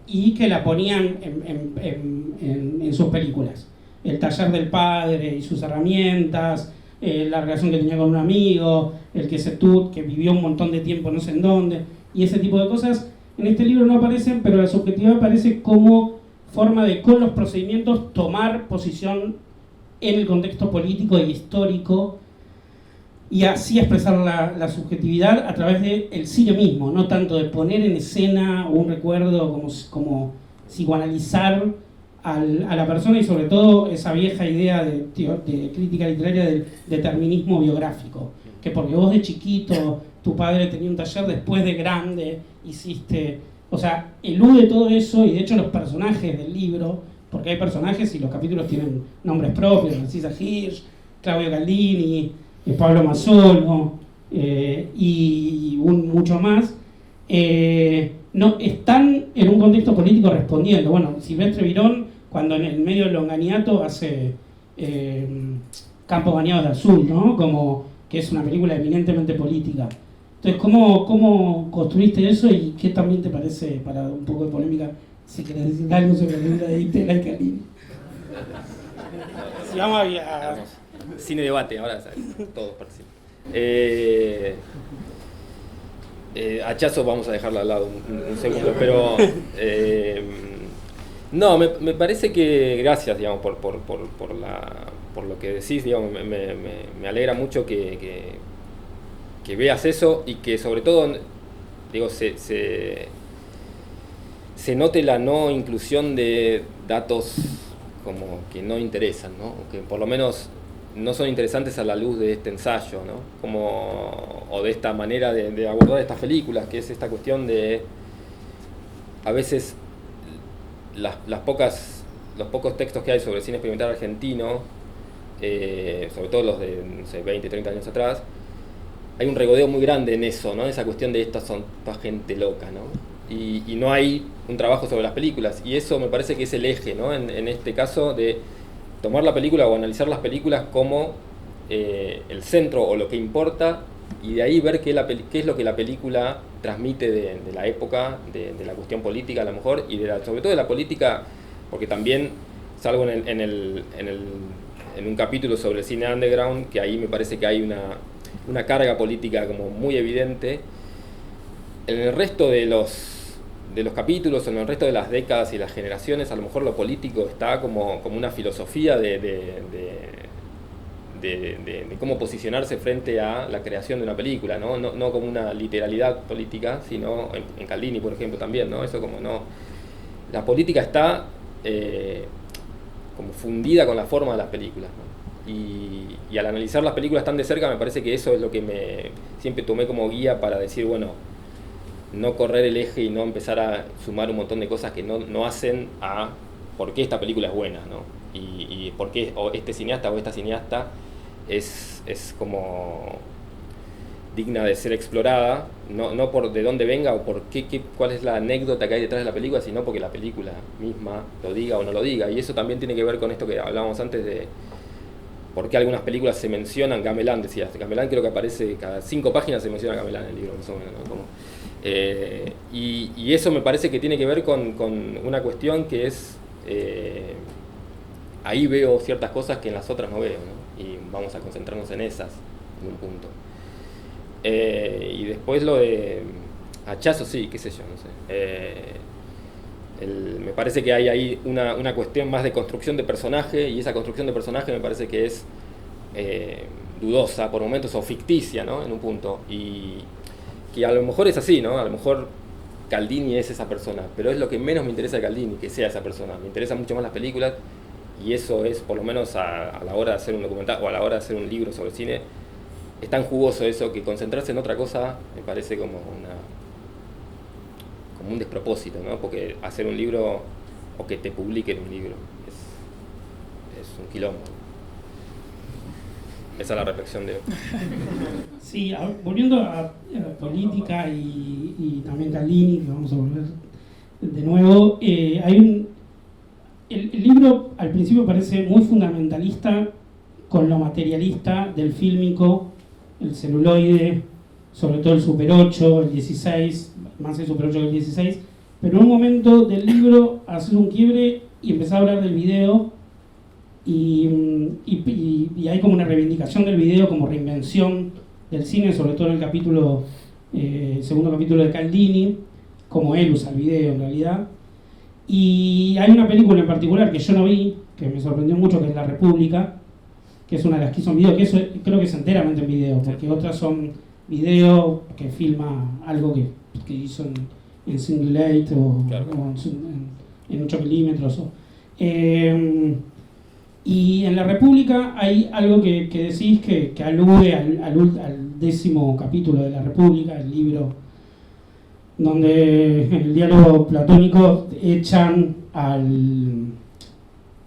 y que la ponían en sus películas. El taller del padre y sus herramientas, la relación que tenía con un amigo, el que vivió un montón de tiempo no sé en dónde, y ese tipo de cosas en este libro no aparecen, pero la subjetividad aparece como forma de, con los procedimientos, tomar posición en el contexto político e histórico, y así expresar la subjetividad a través del cine mismo, no tanto de poner en escena un recuerdo, como psicoanalizar a la persona, y sobre todo esa vieja idea de crítica literaria del determinismo biográfico, que porque vos de chiquito, tu padre tenía un taller, después de grande hiciste... O sea, elude todo eso, y de hecho los personajes del libro, porque hay personajes y los capítulos tienen nombres propios, Narcisa Hirsch, Claudio Caldini, Pablo Mazzolo, y mucho más, no están en un contexto político respondiendo. Bueno, Silvestre Virón, cuando en el medio del Longaniato hace Campos Bañados de Azul, ¿no? Como que es una película eminentemente política. Entonces, ¿cómo construiste eso, y qué también te parece, para un poco de polémica, si querés decir algo sobre la película de Di Tella y Caldini? Si vamos a... Cine debate, ahora todos participan. Hachazo vamos a dejarlo al lado un segundo, pero no, me parece que, gracias, digamos, por lo que decís, digamos, me alegra mucho que veas eso, y que sobre todo, digo, se note la no inclusión de datos como que no interesan, ¿no? Que por lo menos no son interesantes a la luz de este ensayo, ¿no? O de esta manera de abordar estas películas, que es esta cuestión de, a veces, los pocos textos que hay sobre cine experimental argentino, sobre todo los de, no sé, 20, 30 años atrás, hay un regodeo muy grande en eso, ¿no? Esa cuestión de estas son toda gente loca, ¿no? Y no hay un trabajo sobre las películas, y eso me parece que es el eje, ¿no? En este caso, de tomar la película o analizar las películas como el centro o lo que importa, y de ahí ver qué es lo que la película transmite de la época, de la cuestión política a lo mejor, y sobre todo de la política, porque también salgo en un capítulo sobre el cine underground, que ahí me parece que hay una carga política como muy evidente. En el resto de los capítulos, en el resto de las décadas y las generaciones, a lo mejor lo político está como una filosofía de cómo posicionarse frente a la creación de una película, no como una literalidad política, sino en Caldini, por ejemplo, también, ¿no? Eso como no... La política está como fundida con la forma de las películas, ¿no? Y al analizar las películas tan de cerca, me parece que eso es lo que siempre tomé como guía para decir, bueno, no correr el eje y no empezar a sumar un montón de cosas que no hacen a por qué esta película es buena, ¿no? Y por qué este cineasta o esta cineasta es como digna de ser explorada, no por de dónde venga o por cuál es la anécdota que hay detrás de la película, sino porque la película misma lo diga o no lo diga. Y eso también tiene que ver con esto que hablábamos antes de por qué algunas películas se mencionan. Gamelán, decías, Gamelán creo que aparece cada 5 páginas, se menciona Gamelán en el libro, más o menos, ¿no? Y eso me parece que tiene que ver con una cuestión que es, ahí veo ciertas cosas que en las otras no veo, ¿no? Y vamos a concentrarnos en esas en un punto. Y después lo de Hachazo, sí, qué sé yo, no sé. Me parece que hay ahí una cuestión más de construcción de personaje, y esa construcción de personaje me parece que es dudosa por momentos, o ficticia, ¿no? En un punto, y que a lo mejor es así, ¿no? A lo mejor Caldini es esa persona, pero es lo que menos me interesa de Caldini, que sea esa persona. Me interesan mucho más las películas, y eso es, por lo menos a la hora de hacer un documental o a la hora de hacer un libro sobre cine, es tan jugoso eso que concentrarse en otra cosa me parece como un despropósito, ¿no? Porque hacer un libro o que te publiquen un libro es un quilombo. Esa es la reflexión de hoy. Sí, volviendo a política y también Caldini, que vamos a volver de nuevo, el libro al principio parece muy fundamentalista con lo materialista del fílmico, el celuloide, sobre todo el Super 8, el 16, más el Super 8 que el 16, pero en un momento del libro hacer un quiebre y empezar a hablar del video y hay como una reivindicación del video como reinvención del cine, sobre todo en el capítulo, segundo capítulo de Caldini, como él usa el video en realidad. Y hay una película en particular que yo no vi, que me sorprendió mucho, que es La República, que es una de las que hizo en video, que eso creo que es enteramente en video, porque otras son video que filma algo que hizo en single 8 o, claro, o en 8 milímetros. Y en La República hay algo que decís que alude al 10º capítulo de La República, el libro, donde en el diálogo platónico echan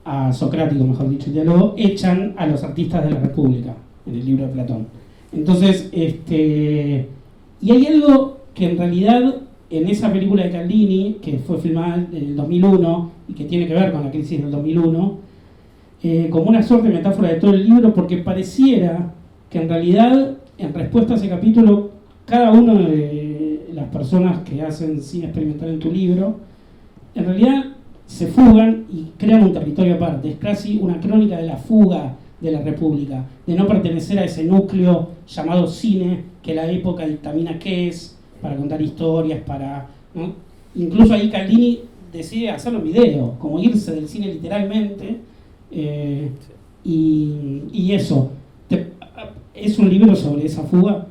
a Socrático, mejor dicho, el diálogo, echan a los artistas de la República, en el libro de Platón. Entonces, y hay algo que en realidad en esa película de Caldini, que fue filmada en el 2001 y que tiene que ver con la crisis del 2001, como una suerte de metáfora de todo el libro, porque pareciera que en realidad, en respuesta a ese capítulo, cada uno de las personas que hacen cine experimental en tu libro, en realidad se fugan y crean un territorio aparte. Es casi una crónica de la fuga de la República, de no pertenecer a ese núcleo llamado cine, que la época dictamina qué es, para contar historias, ¿no? Incluso ahí Caldini decide hacerlo en video, como irse del cine literalmente, y eso. ¿Es un libro sobre esa fuga?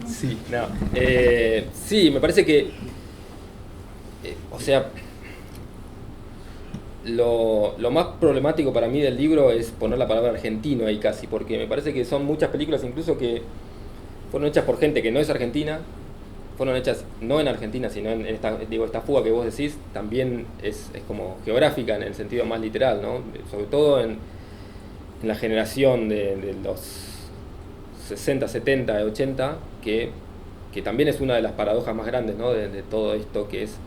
Sí, no. Sí, me parece que, o sea, lo más problemático para mí del libro es poner la palabra argentino ahí casi, porque me parece que son muchas películas incluso que fueron hechas por gente que no es argentina, fueron hechas no en Argentina, sino en esta fuga que vos decís, también es como geográfica en el sentido más literal, ¿no? Sobre todo en la generación de los 60, 70, 80, que también es una de las paradojas más grandes, ¿no? de todo esto que es,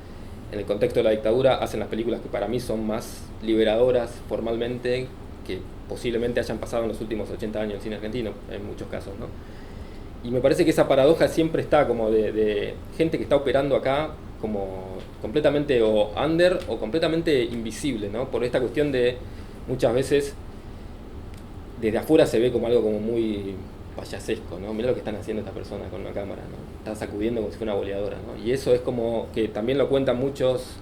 en el contexto de la dictadura, hacen las películas que para mí son más liberadoras formalmente que posiblemente hayan pasado en los últimos 80 años en cine argentino, en muchos casos, ¿no? Y me parece que esa paradoja siempre está como de gente que está operando acá como completamente o under o completamente invisible, ¿no? Por esta cuestión de muchas veces desde afuera se ve como algo como muy payasesco, ¿no? Mirá lo que están haciendo estas personas con una cámara, ¿no? Están sacudiendo como si fuera una boleadora, ¿no? Y eso es como que también lo cuentan muchos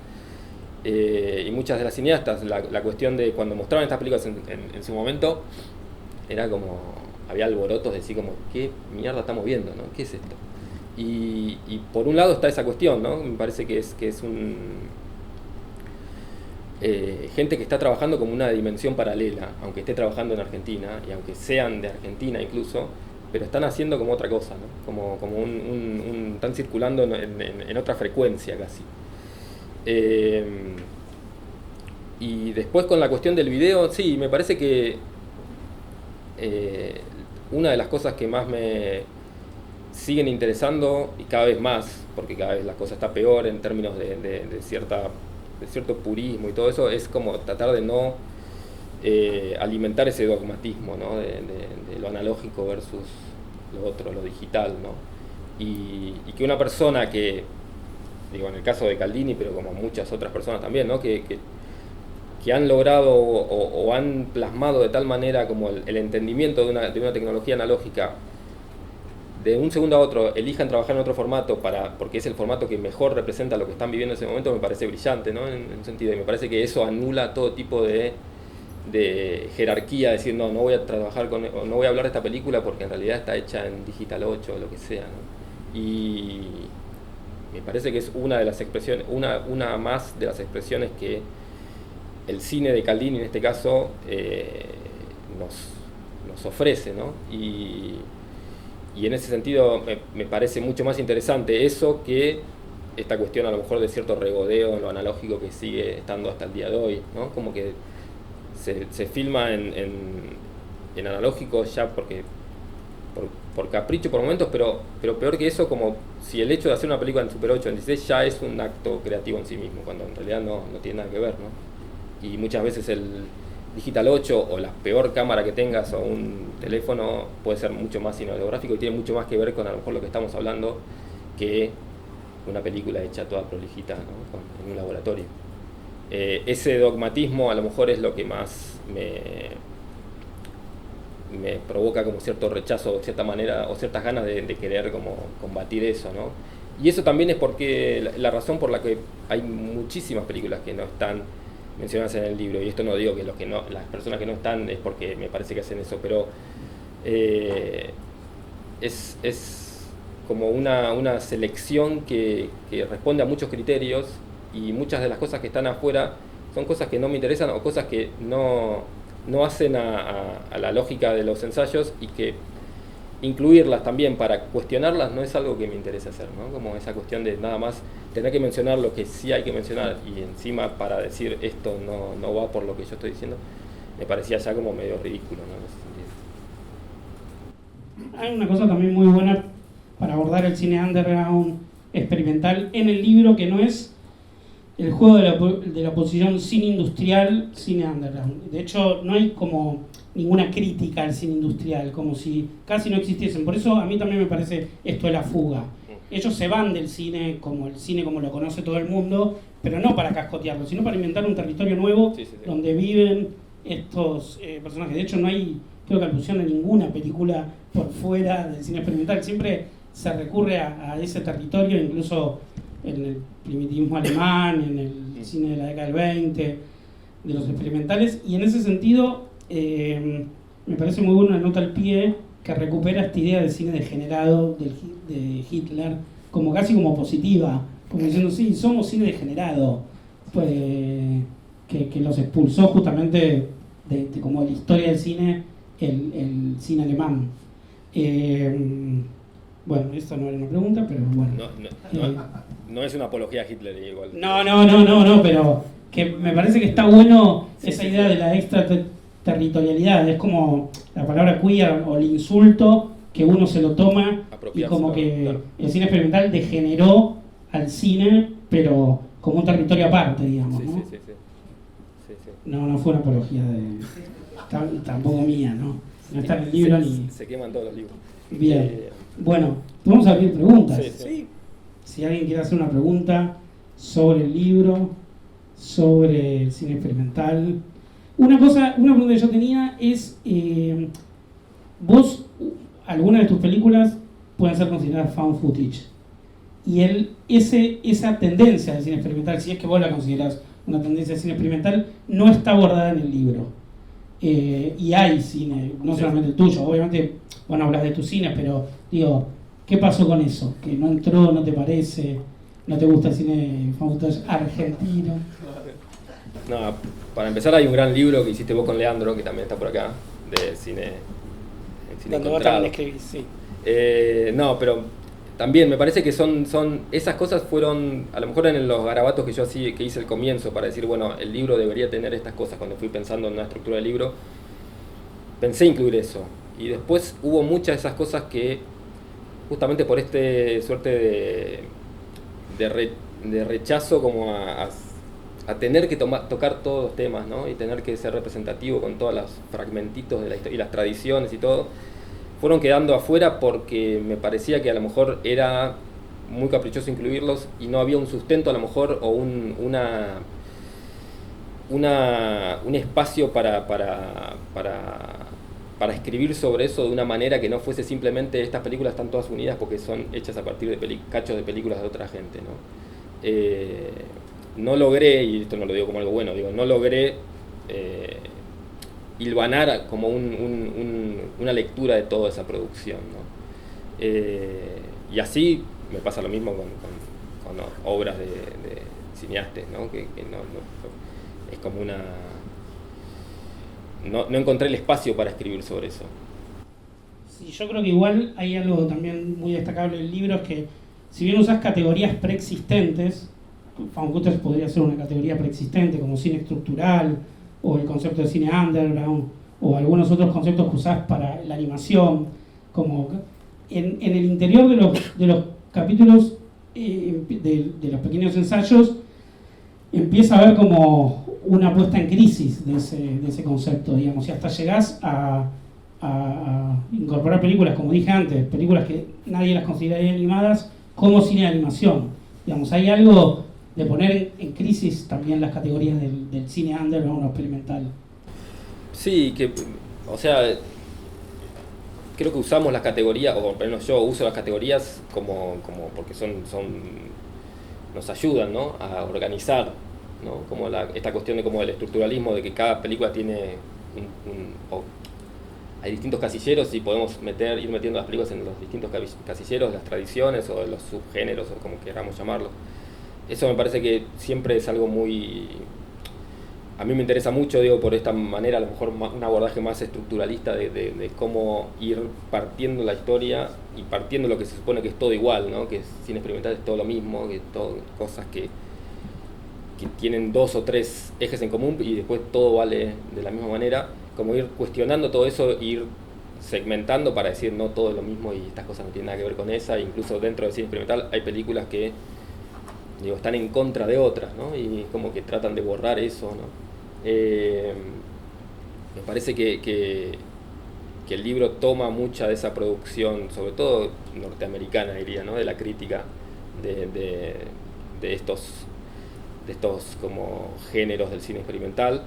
y muchas de las cineastas, la cuestión de cuando mostraban estas películas en su momento, era como, había alborotos de decir como, ¿qué mierda estamos viendo, ¿no? ¿Qué es esto? Y por un lado está esa cuestión, ¿no? Me parece que es gente que está trabajando como una dimensión paralela, aunque esté trabajando en Argentina, y aunque sean de Argentina incluso, pero están haciendo como otra cosa, ¿no? Como están circulando en otra frecuencia casi. Y después con la cuestión del video, sí, me parece que una de las cosas que más me siguen interesando, y cada vez más, porque cada vez la cosa está peor en términos de cierto purismo y todo eso, es como tratar de no alimentar ese dogmatismo, ¿no? de lo analógico versus lo otro, lo digital, ¿no? Y que una persona que, digo, en el caso de Caldini, pero como muchas otras personas también, ¿no? que han logrado o han plasmado de tal manera como el entendimiento de una tecnología analógica, de un segundo a otro elijan trabajar en otro formato porque es el formato que mejor representa lo que están viviendo en ese momento, me parece brillante, ¿no? En un sentido, y me parece que eso anula todo tipo de jerarquía, decir no voy a trabajar o no voy a hablar de esta película porque en realidad está hecha en Digital 8 o lo que sea, ¿no? Y me parece que es una de las expresiones, una más de las expresiones que el cine de Caldini en este caso nos ofrece, ¿no? Y en ese sentido me parece mucho más interesante eso que esta cuestión a lo mejor de cierto regodeo en lo analógico que sigue estando hasta el día de hoy, ¿no? Como que se filma en analógico ya por capricho por momentos, pero peor que eso, como si el hecho de hacer una película en Super 8 en 16 ya es un acto creativo en sí mismo, cuando en realidad no tiene nada que ver, ¿no? Y muchas veces el Digital 8 o la peor cámara que tengas o un teléfono puede ser mucho más cinematográfico y tiene mucho más que ver con a lo mejor lo que estamos hablando que una película hecha toda prolijita, ¿no? En un laboratorio. Ese dogmatismo a lo mejor es lo que más me provoca como cierto rechazo de cierta manera o ciertas ganas de querer como combatir eso, ¿no? Y eso también es porque la razón por la que hay muchísimas películas que no están mencionadas en el libro, y esto no digo que las personas que no están es porque me parece que hacen eso, pero es como una selección que responde a muchos criterios, y muchas de las cosas que están afuera son cosas que no me interesan o cosas que no hacen a la lógica de los ensayos, y que incluirlas también para cuestionarlas no es algo que me interesa hacer, ¿no? Como esa cuestión de nada más tener que mencionar lo que sí hay que mencionar y encima para decir esto no va por lo que yo estoy diciendo, me parecía ya como medio ridículo, ¿no? En ese sentido. Hay una cosa también muy buena para abordar el cine underground experimental en el libro, que no es el juego de la oposición cine industrial, cine underground. De hecho, no hay como ninguna crítica al cine industrial, como si casi no existiesen. Por eso a mí también me parece esto de la fuga. Ellos se van del cine como lo conoce todo el mundo, pero no para cascotearlo, sino para inventar un territorio nuevo, sí. Donde viven estos personajes. De hecho, no hay, creo que alusión a ninguna película por fuera del cine experimental. Siempre se recurre a ese territorio, incluso en el primitivismo alemán, en el cine de la década del 20, de los experimentales. Y en ese sentido, me parece muy buena una nota al pie que recupera esta idea del cine degenerado de Hitler, como casi como positiva, como diciendo, sí, somos cine degenerado, pues, que los expulsó justamente de como la historia del cine, el cine alemán. Bueno, esto no era una pregunta, pero bueno. No es una apología a Hitler igual. No, pero que me parece que está bueno esa idea de la extraterritorialidad. Es como la palabra queer o el insulto que uno se lo toma y como que claro. El cine experimental degeneró al cine, pero como un territorio aparte, digamos, ¿no? Sí. No fue una apología tampoco mía, ¿no? No está en el libro ni... Se queman todos los libros. Bien. Bueno, vamos a abrir preguntas. Sí. Si alguien quiere hacer una pregunta sobre el libro, sobre el cine experimental. Una pregunta que yo tenía es, vos, algunas de tus películas pueden ser consideradas found footage. Y esa tendencia del cine experimental, si es que vos la considerás una tendencia del cine experimental, no está abordada en el libro. Y hay cine, no solamente el tuyo, obviamente, bueno, hablas de tus cines, pero digo, ¿qué pasó con eso? ¿Que no entró, no te parece? ¿No te gusta el cine found footage argentino? No, para empezar hay un gran libro que hiciste vos con Leandro, que también está por acá, de cine donde vos también escribís, sí. No, pero también me parece que son esas cosas fueron, a lo mejor en los garabatos que yo que hice al comienzo para decir, bueno, el libro debería tener estas cosas, cuando fui pensando en una estructura del libro, pensé incluir eso. Y después hubo muchas de esas cosas que, justamente por suerte de rechazo como a tener que tocar todos los temas, ¿no? Y tener que ser representativo con todos los fragmentitos de la historia y las tradiciones y todo, fueron quedando afuera porque me parecía que a lo mejor era muy caprichoso incluirlos y no había un sustento a lo mejor o un espacio para escribir sobre eso de una manera que no fuese simplemente estas películas están todas unidas porque son hechas a partir de cachos de películas de otra gente, ¿no? No logré, y esto no lo digo como algo bueno, no logré hilvanar como una lectura de toda esa producción, ¿no? Y así me pasa lo mismo con obras de cineastas, ¿no? Que es como una... No encontré el espacio para escribir sobre eso. Sí, yo creo que igual hay algo también muy destacable del libro, es que si bien usas categorías preexistentes, Found Footage podría ser una categoría preexistente como cine estructural o el concepto de cine underground o algunos otros conceptos que usás para la animación, como en el interior de los capítulos de los pequeños ensayos empieza a haber como una puesta en crisis de ese concepto, digamos, y hasta llegás a incorporar películas, como dije antes, películas que nadie las consideraría animadas como cine de animación. Digamos, hay algo de poner en crisis también las categorías del cine underground o experimental. Sí, o sea, creo que usamos las categorías, o por lo menos yo uso las categorías como porque nos ayudan, ¿no?, a organizar, ¿no?, como esta cuestión de como el estructuralismo, de que cada película tiene hay distintos casilleros y podemos ir metiendo las películas en los distintos casilleros, las tradiciones o los subgéneros o como queramos llamarlo. Eso me parece que siempre es algo muy... A mí me interesa mucho, digo, por esta manera, a lo mejor un abordaje más estructuralista de cómo ir partiendo la historia y partiendo lo que se supone que es todo igual, ¿no?, que cine experimental es todo lo mismo, que cosas que tienen 2 o 3 ejes en común y después todo vale de la misma manera, como ir cuestionando todo eso, ir segmentando para decir no todo es lo mismo y estas cosas no tienen nada que ver con esa. Incluso dentro del cine experimental hay películas que, digo, están en contra de otras, ¿no?, y como que tratan de borrar eso, ¿no? Me parece que el libro toma mucha de esa producción, sobre todo norteamericana, diría, ¿no?, de la crítica de estos como géneros del cine experimental,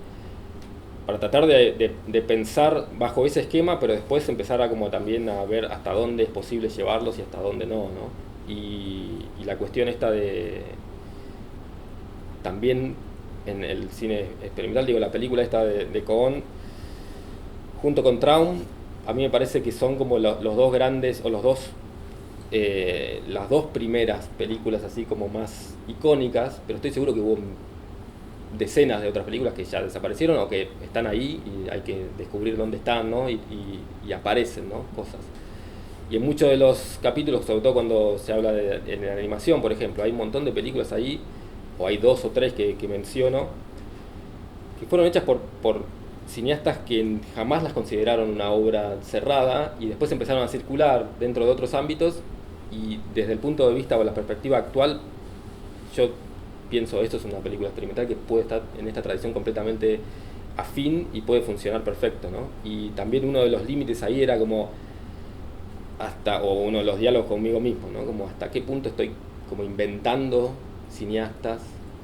para tratar de pensar bajo ese esquema, pero después empezar también a ver hasta dónde es posible llevarlos y hasta dónde no, ¿no? Y la cuestión esta también en el cine experimental, digo, la película esta de Cohn junto con Traum, a mí me parece que son como los dos grandes, o las dos primeras películas así como más icónicas, pero estoy seguro que hubo decenas de otras películas que ya desaparecieron o que están ahí y hay que descubrir dónde están, ¿no?, y aparecen, ¿no?, cosas. Y en muchos de los capítulos, sobre todo cuando se habla en la animación, por ejemplo, hay un montón de películas ahí, o hay 2 o 3 que menciono, que fueron hechas por cineastas que jamás las consideraron una obra cerrada y después empezaron a circular dentro de otros ámbitos, y desde el punto de vista o la perspectiva actual, yo pienso esto es una película experimental que puede estar en esta tradición completamente afín y puede funcionar perfecto, ¿no? Y también uno de los límites ahí era como o uno de los diálogos conmigo mismo, ¿no?, como hasta qué punto estoy como inventando cineastas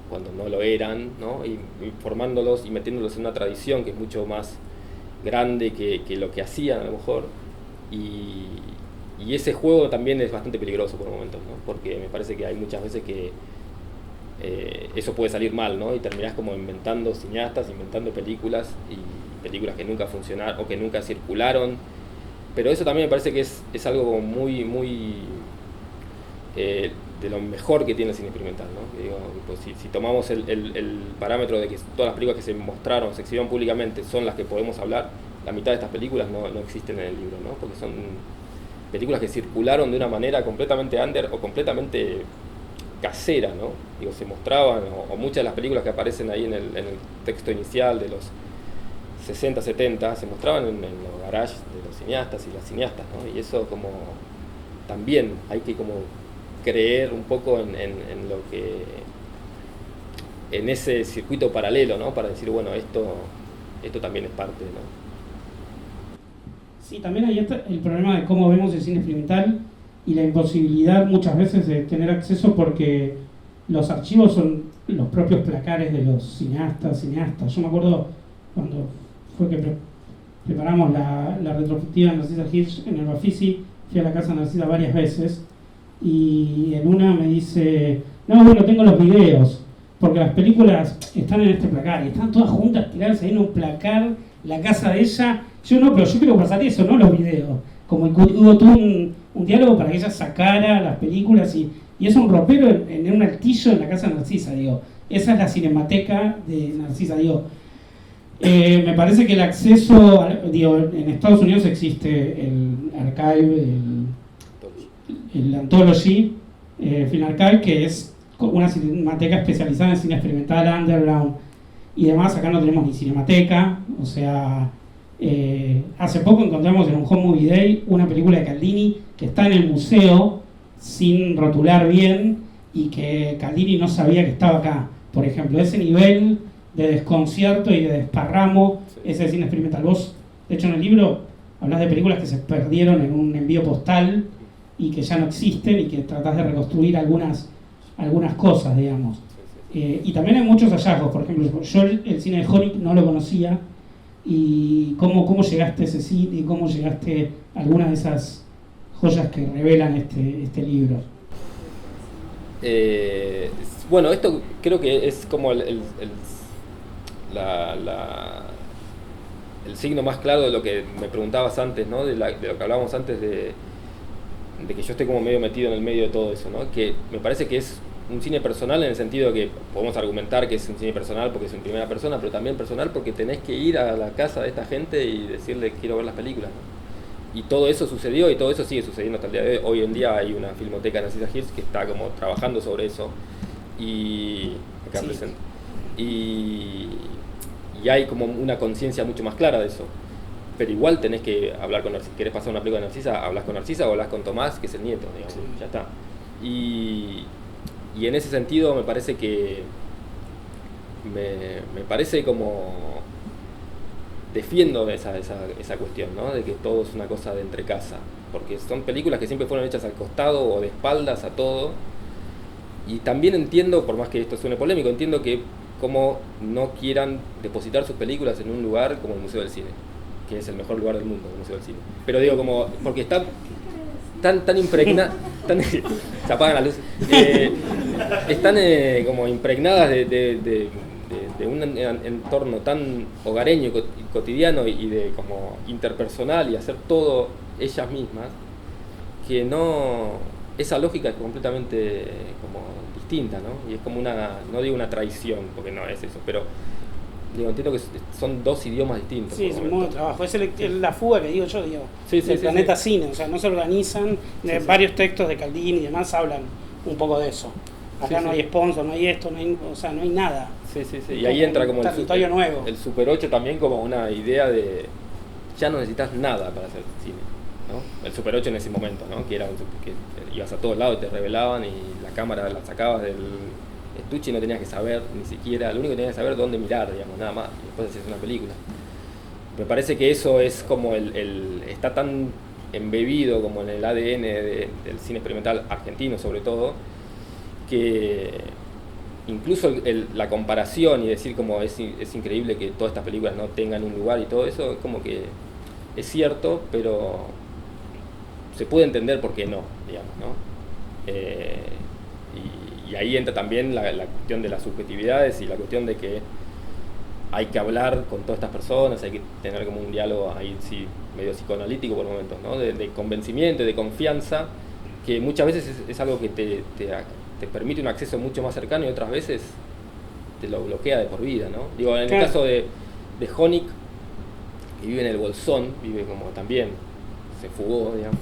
cuando no lo eran, ¿no?, y formándolos y metiéndolos en una tradición que es mucho más grande que lo que hacían a lo mejor, y ese juego también es bastante peligroso por momentos, ¿no?, porque me parece que hay muchas veces que eso puede salir mal, ¿no?, y terminás como inventando cineastas, inventando películas y películas que nunca funcionaron o que nunca circularon, pero eso también me parece que es algo como muy de lo mejor que tiene el cine experimental, ¿no? Digo, pues si tomamos el parámetro de que todas las películas que se mostraron, se exhibieron públicamente son las que podemos hablar, la mitad de estas películas no existen en el libro, ¿no?, porque son películas que circularon de una manera completamente under o completamente casera, ¿no? Digo, se mostraban, o muchas de las películas que aparecen ahí en el texto inicial de los 60, 70, se mostraban en los garages de los cineastas y las cineastas, ¿no? Y eso como también hay que como creer un poco en lo que, en ese circuito paralelo, ¿no?, para decir, bueno, esto también es parte, ¿no? Sí, también ahí está el problema de cómo vemos el cine experimental y la imposibilidad muchas veces de tener acceso, porque los archivos son los propios placares de los cineastas. Yo me acuerdo cuando fue que preparamos la retrospectiva de Narcisa Hirsch en el Bafisi, fui a la casa de Narcisa varias veces, y en una me dice, no, bueno, tengo los videos, porque las películas están en este placar, y están todas juntas tiradas ahí en un placar, la casa de ella. Yo no, pero yo quiero pasar eso, no los videos. Como hubo todo un diálogo para que ella sacara las películas, y y es un ropero en un altillo en la casa de Narcisa, digo. Esa es la cinemateca de Narcisa, digo. Me parece que el acceso, digo, en Estados Unidos existe el Archive, el Anthology, Film Archive, que es una cinemateca especializada en cine experimental, underground y demás. Acá no tenemos ni cinemateca, o sea, hace poco encontramos en un Home Movie Day una película de Caldini que está en el museo sin rotular bien y que Caldini no sabía que estaba acá, por ejemplo. Ese nivel de desconcierto y de desparramo, ese cine experimental. Vos, de hecho, en el libro hablas de películas que se perdieron en un envío postal y que ya no existen y que tratás de reconstruir algunas cosas, digamos. Y también hay muchos hallazgos. Por ejemplo, yo el cine de Honig no lo conocía. ¿Y cómo llegaste a ese cine y cómo llegaste a algunas de esas joyas que revelan este libro? Bueno, esto creo que es como el signo más claro de lo que me preguntabas antes, ¿no? de lo que hablábamos antes de que yo esté como medio metido en el medio de todo eso, ¿no? Que me parece que es un cine personal en el sentido de que podemos argumentar que es un cine personal porque es en primera persona, pero también personal porque tenés que ir a la casa de esta gente y decirle quiero ver las películas, ¿no? Y todo eso sucedió y todo eso sigue sucediendo hasta el día de hoy. Hoy en día hay una filmoteca en Narcisa Hirsch que está como trabajando sobre eso y acá presente. Y hay como una conciencia mucho más clara de eso. Pero igual tenés que hablar con Narcisa. ¿Querés pasar una película de Narcisa? Hablas con Narcisa o hablas con Tomás, que es el nieto, digamos. Sí. Ya está. Y en ese sentido me parece que me parece como defiendo esa cuestión, ¿no? De que todo es una cosa de entre casa, porque son películas que siempre fueron hechas al costado o de espaldas a todo. Y también entiendo, por más que esto suene polémico, entiendo que como no quieran depositar sus películas en un lugar como el Museo del Cine, que es el mejor lugar del mundo, el Museo del Cine. Pero digo, como, porque está tan impregnada, se apagan las luces, están como impregnadas de un entorno tan hogareño y cotidiano y de como interpersonal y hacer todo ellas mismas, que esa lógica es completamente como distinta, ¿no? Y es como no digo una traición, porque no es eso, pero digo, entiendo que son dos idiomas distintos. Sí, es un modo de trabajo. Es la fuga que digo yo, del planeta cine. O sea, no se organizan. Varios textos de Caldini y demás hablan un poco de eso. Acá no hay sponsor, no hay esto, no hay nada. Sí. Y ahí entra como nuevo. El Super 8 también como una idea de ya no necesitas nada para hacer cine, ¿no? El Super 8 en ese momento, ¿no? Que era que ibas a todos lados y te revelaban y la cámara la sacabas del estuche y no tenías que saber ni siquiera, lo único que tenías que saber es dónde mirar, digamos, nada más, y después hacías una película. Me parece que eso es como está tan embebido como en el ADN del cine experimental argentino sobre todo, que incluso la comparación y decir como es increíble que todas estas películas no tengan un lugar y todo eso, es como que es cierto, pero se puede entender por qué no, digamos, ¿no? Y ahí entra también la cuestión de las subjetividades y la cuestión de que hay que hablar con todas estas personas, hay que tener como un diálogo ahí sí medio psicoanalítico por momentos, ¿no? De convencimiento, de confianza, que muchas veces es algo que te permite un acceso mucho más cercano y otras veces te lo bloquea de por vida, ¿no? Digo, en el caso de Honig, que vive en el Bolsón, vive como también, se fugó, digamos.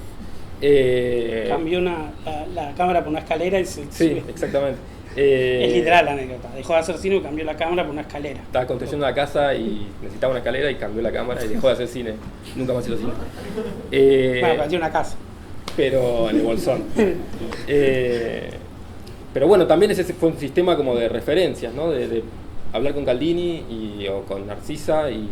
Cambió la cámara por una escalera y se sí, exactamente. Es literal la anécdota. Dejó de hacer cine y cambió la cámara por una escalera. Estaba construyendo una casa y necesitaba una escalera y cambió la cámara y dejó de hacer cine. Nunca más hizo cine. Bueno, planteó una casa. Pero en el Bolsón. Pero bueno, también ese fue un sistema como de referencias, ¿no? De hablar con Caldini o con Narcisa y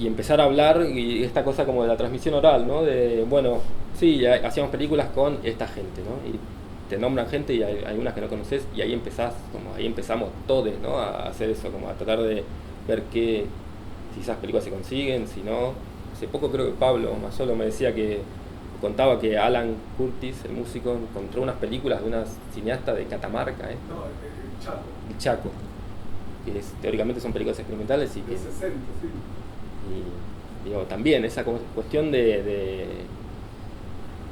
empezar a hablar, y esta cosa como de la transmisión oral, ¿no? De, bueno, sí, hacíamos películas con esta gente, ¿no? Y te nombran gente y hay unas que no conoces y ahí empezamos todos, ¿no? A hacer eso, como a tratar de ver si esas películas se consiguen, si no. Hace poco creo que Pablo Mazzolo me decía contaba que Alan Curtis, el músico, encontró unas películas de una cineasta de Catamarca, ¿eh? No, el Chaco. El Chaco. Que teóricamente son películas experimentales y que... De 60, sí. Y digo, también esa cuestión de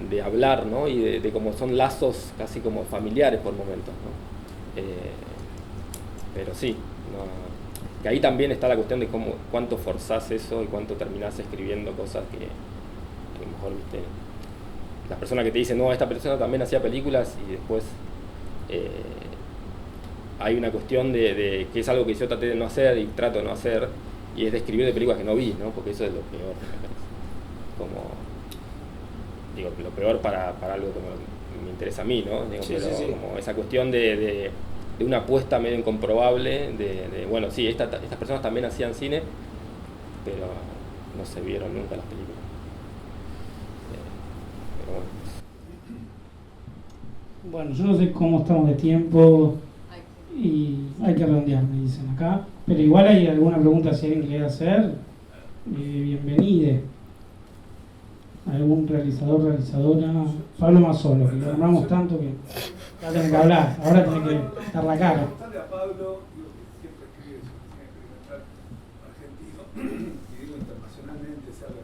de hablar, ¿no? Y de cómo son lazos casi como familiares por momentos, ¿no? Pero sí, que ahí también está la cuestión de cuánto forzás eso y cuánto terminás escribiendo cosas que a lo mejor, ¿viste? Las personas que te dicen, no, esta persona también hacía películas, y después hay una cuestión de que es algo que yo traté de no hacer y trato de no hacer, y es de escribir de películas que no vi, ¿no? Porque eso es lo peor, como digo, lo peor para algo que me interesa a mí, ¿no? Digo, Sí, pero sí, sí. como esa cuestión de una apuesta medio incomprobable, de bueno, sí, estas personas también hacían cine, pero no se vieron nunca las películas. Pero bueno. Bueno, yo no sé cómo estamos de tiempo y hay que redondear, me dicen acá. Pero igual hay alguna pregunta si alguien quiere hacer. Bienvenide. Algún realizador, realizadora. Pablo Mazzolo, que lo nombramos tanto que va a tener que hablar. Ahora tiene que dar la cara. A Pablo, digo que siempre escribe sobre cine experimental argentino, y digo internacionalmente se habla,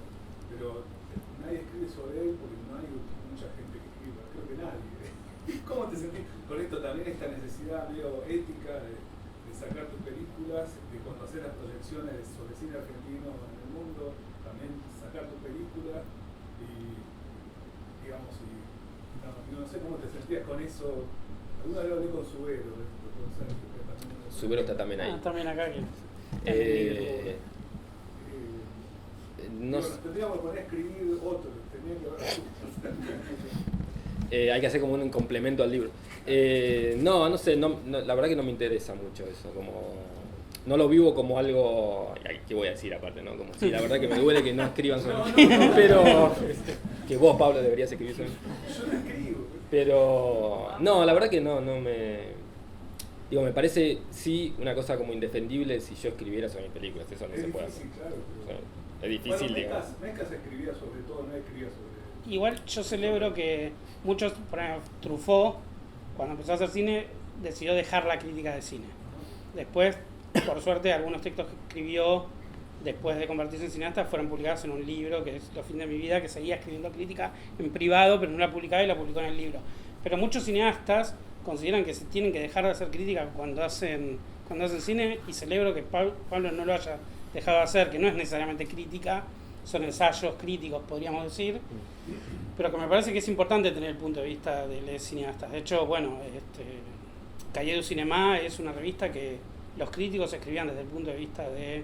pero nadie escribe sobre él porque no hay mucha gente que escriba, creo que nadie. ¿Cómo te sentís con esto también, esta necesidad medio ética de sacar tus películas, de cuando hacer las proyecciones sobre cine argentino en el mundo, también sacar tu película y, digamos, no sé cómo te sentías con eso? Alguna vez lo hablé con Subero, Subero está también ahí. También acá. Nos tendríamos que poner a escribir otro, hay que hacer como un complemento al libro. No sé, la verdad que no me interesa mucho eso, como no lo vivo como algo, ¿qué voy a decir aparte? ¿No? Como si la verdad que me duele que no escriban sobre mí, pero que vos, Pablo, deberías escribir sobre mí. Yo no escribo. Pero no, la verdad que no me... Digo, me parece sí una cosa como indefendible si yo escribiera sobre mis películas, eso no se puede hacer. Claro, pero... Es difícil, digamos. Mecas escribía sobre todo, no escribía sobre... Igual yo celebro que muchos, por ejemplo, Truffaut, cuando empezó a hacer cine, decidió dejar la crítica de cine. Después, por suerte, algunos textos que escribió después de convertirse en cineasta fueron publicados en un libro, que es Los fines de mi vida, que seguía escribiendo crítica en privado, pero no la publicaba y la publicó en el libro. Pero muchos cineastas consideran que se tienen que dejar de hacer crítica cuando hacen cine, y celebro que Pablo no lo haya dejado de hacer, que no es necesariamente crítica, son ensayos críticos, podríamos decir, pero que me parece que es importante tener el punto de vista de los cineastas. De hecho, bueno, Cahiers du Cinéma es una revista que los críticos escribían desde el punto de vista de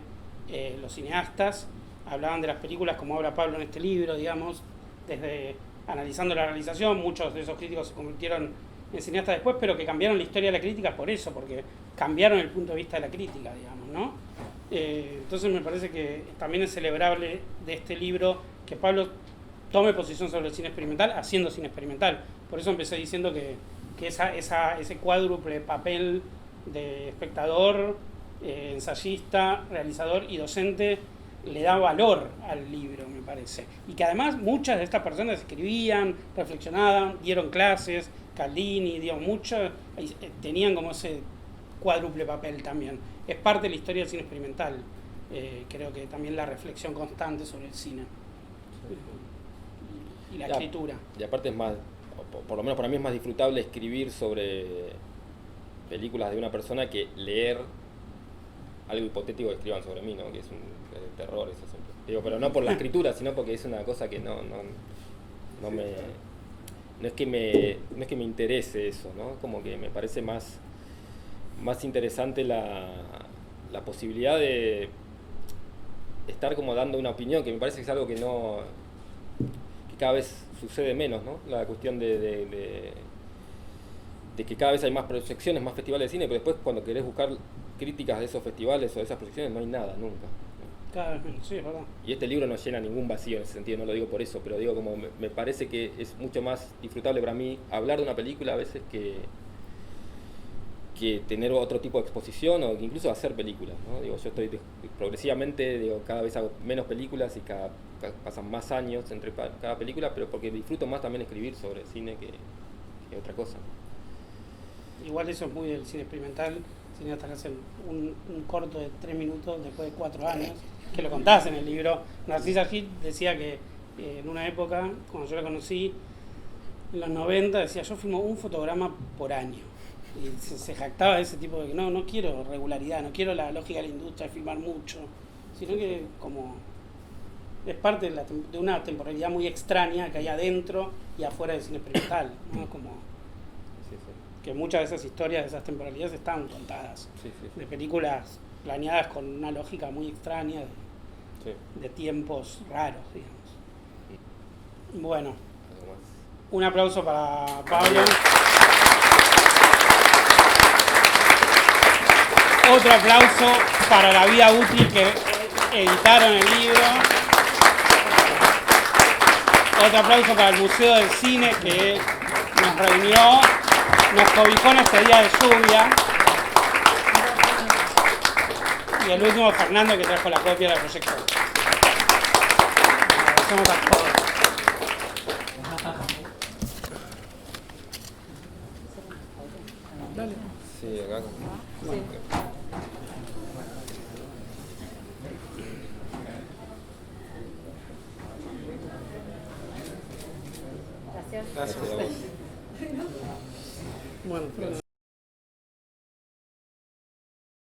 los cineastas, hablaban de las películas como habla Pablo en este libro, digamos, desde analizando la realización. Muchos de esos críticos se convirtieron en cineastas después, pero que cambiaron la historia de la crítica por eso, porque cambiaron el punto de vista de la crítica, digamos, ¿no? Entonces me parece que también es celebrable de este libro que Pablo tome posición sobre el cine experimental haciendo cine experimental. Por eso empecé diciendo que ese cuádruple papel de espectador, ensayista, realizador y docente le da valor al libro, me parece. Y que además muchas de estas personas escribían, reflexionaban, dieron clases, Caldini, muchos tenían como ese cuádruple papel también. Es parte de la historia del cine experimental. Creo que también la reflexión constante sobre el cine y la escritura. Y aparte es más, por lo menos para mí es más disfrutable escribir sobre películas de una persona que leer algo hipotético que escriban sobre mí, ¿no? Que es un terror eso siempre. Digo, pero no por la escritura, sino porque es una cosa que no es que me interese eso, ¿no? Como que me parece más interesante la posibilidad de estar como dando una opinión, que me parece que es algo que cada vez sucede menos, ¿no? La cuestión de que cada vez hay más proyecciones, más festivales de cine, pero después cuando querés buscar críticas de esos festivales o de esas proyecciones no hay nada, nunca. Cada vez menos, sí, es verdad. Y este libro no llena ningún vacío en ese sentido, no lo digo por eso, pero digo como me parece que es mucho más disfrutable para mí hablar de una película a veces que tener otro tipo de exposición o que incluso hacer películas, ¿no? Digo, yo estoy progresivamente, cada vez hago menos películas y pasan más años entre cada película, pero porque disfruto más también escribir sobre cine que otra cosa. Igual eso es muy del cine experimental, cineastas que hacen un corto de 3 minutos después de 4 años, que lo contás en el libro. Narcisa Gil decía que en una época, cuando yo la conocí, en los 90 decía, yo filmo un fotograma por año. Y se jactaba de ese tipo de que no quiero regularidad, no quiero la lógica de la industria de filmar mucho, sino que como es parte de una temporalidad muy extraña que hay adentro y afuera del cine experimental, ¿no? Como que muchas de esas historias, de esas temporalidades están contadas, de películas planeadas con una lógica muy extraña, de tiempos raros, digamos. Bueno, un aplauso para Pablo. Otro aplauso para La Vida Útil, que editaron el libro. Otro aplauso para el Museo del Cine, que nos reunió, nos cobijó en este día de lluvia. Y el último, Fernando, que trajo la copia del proyector. Agradecemos a todos. Dale. Sí, acá. Sí. Gracias. Bueno,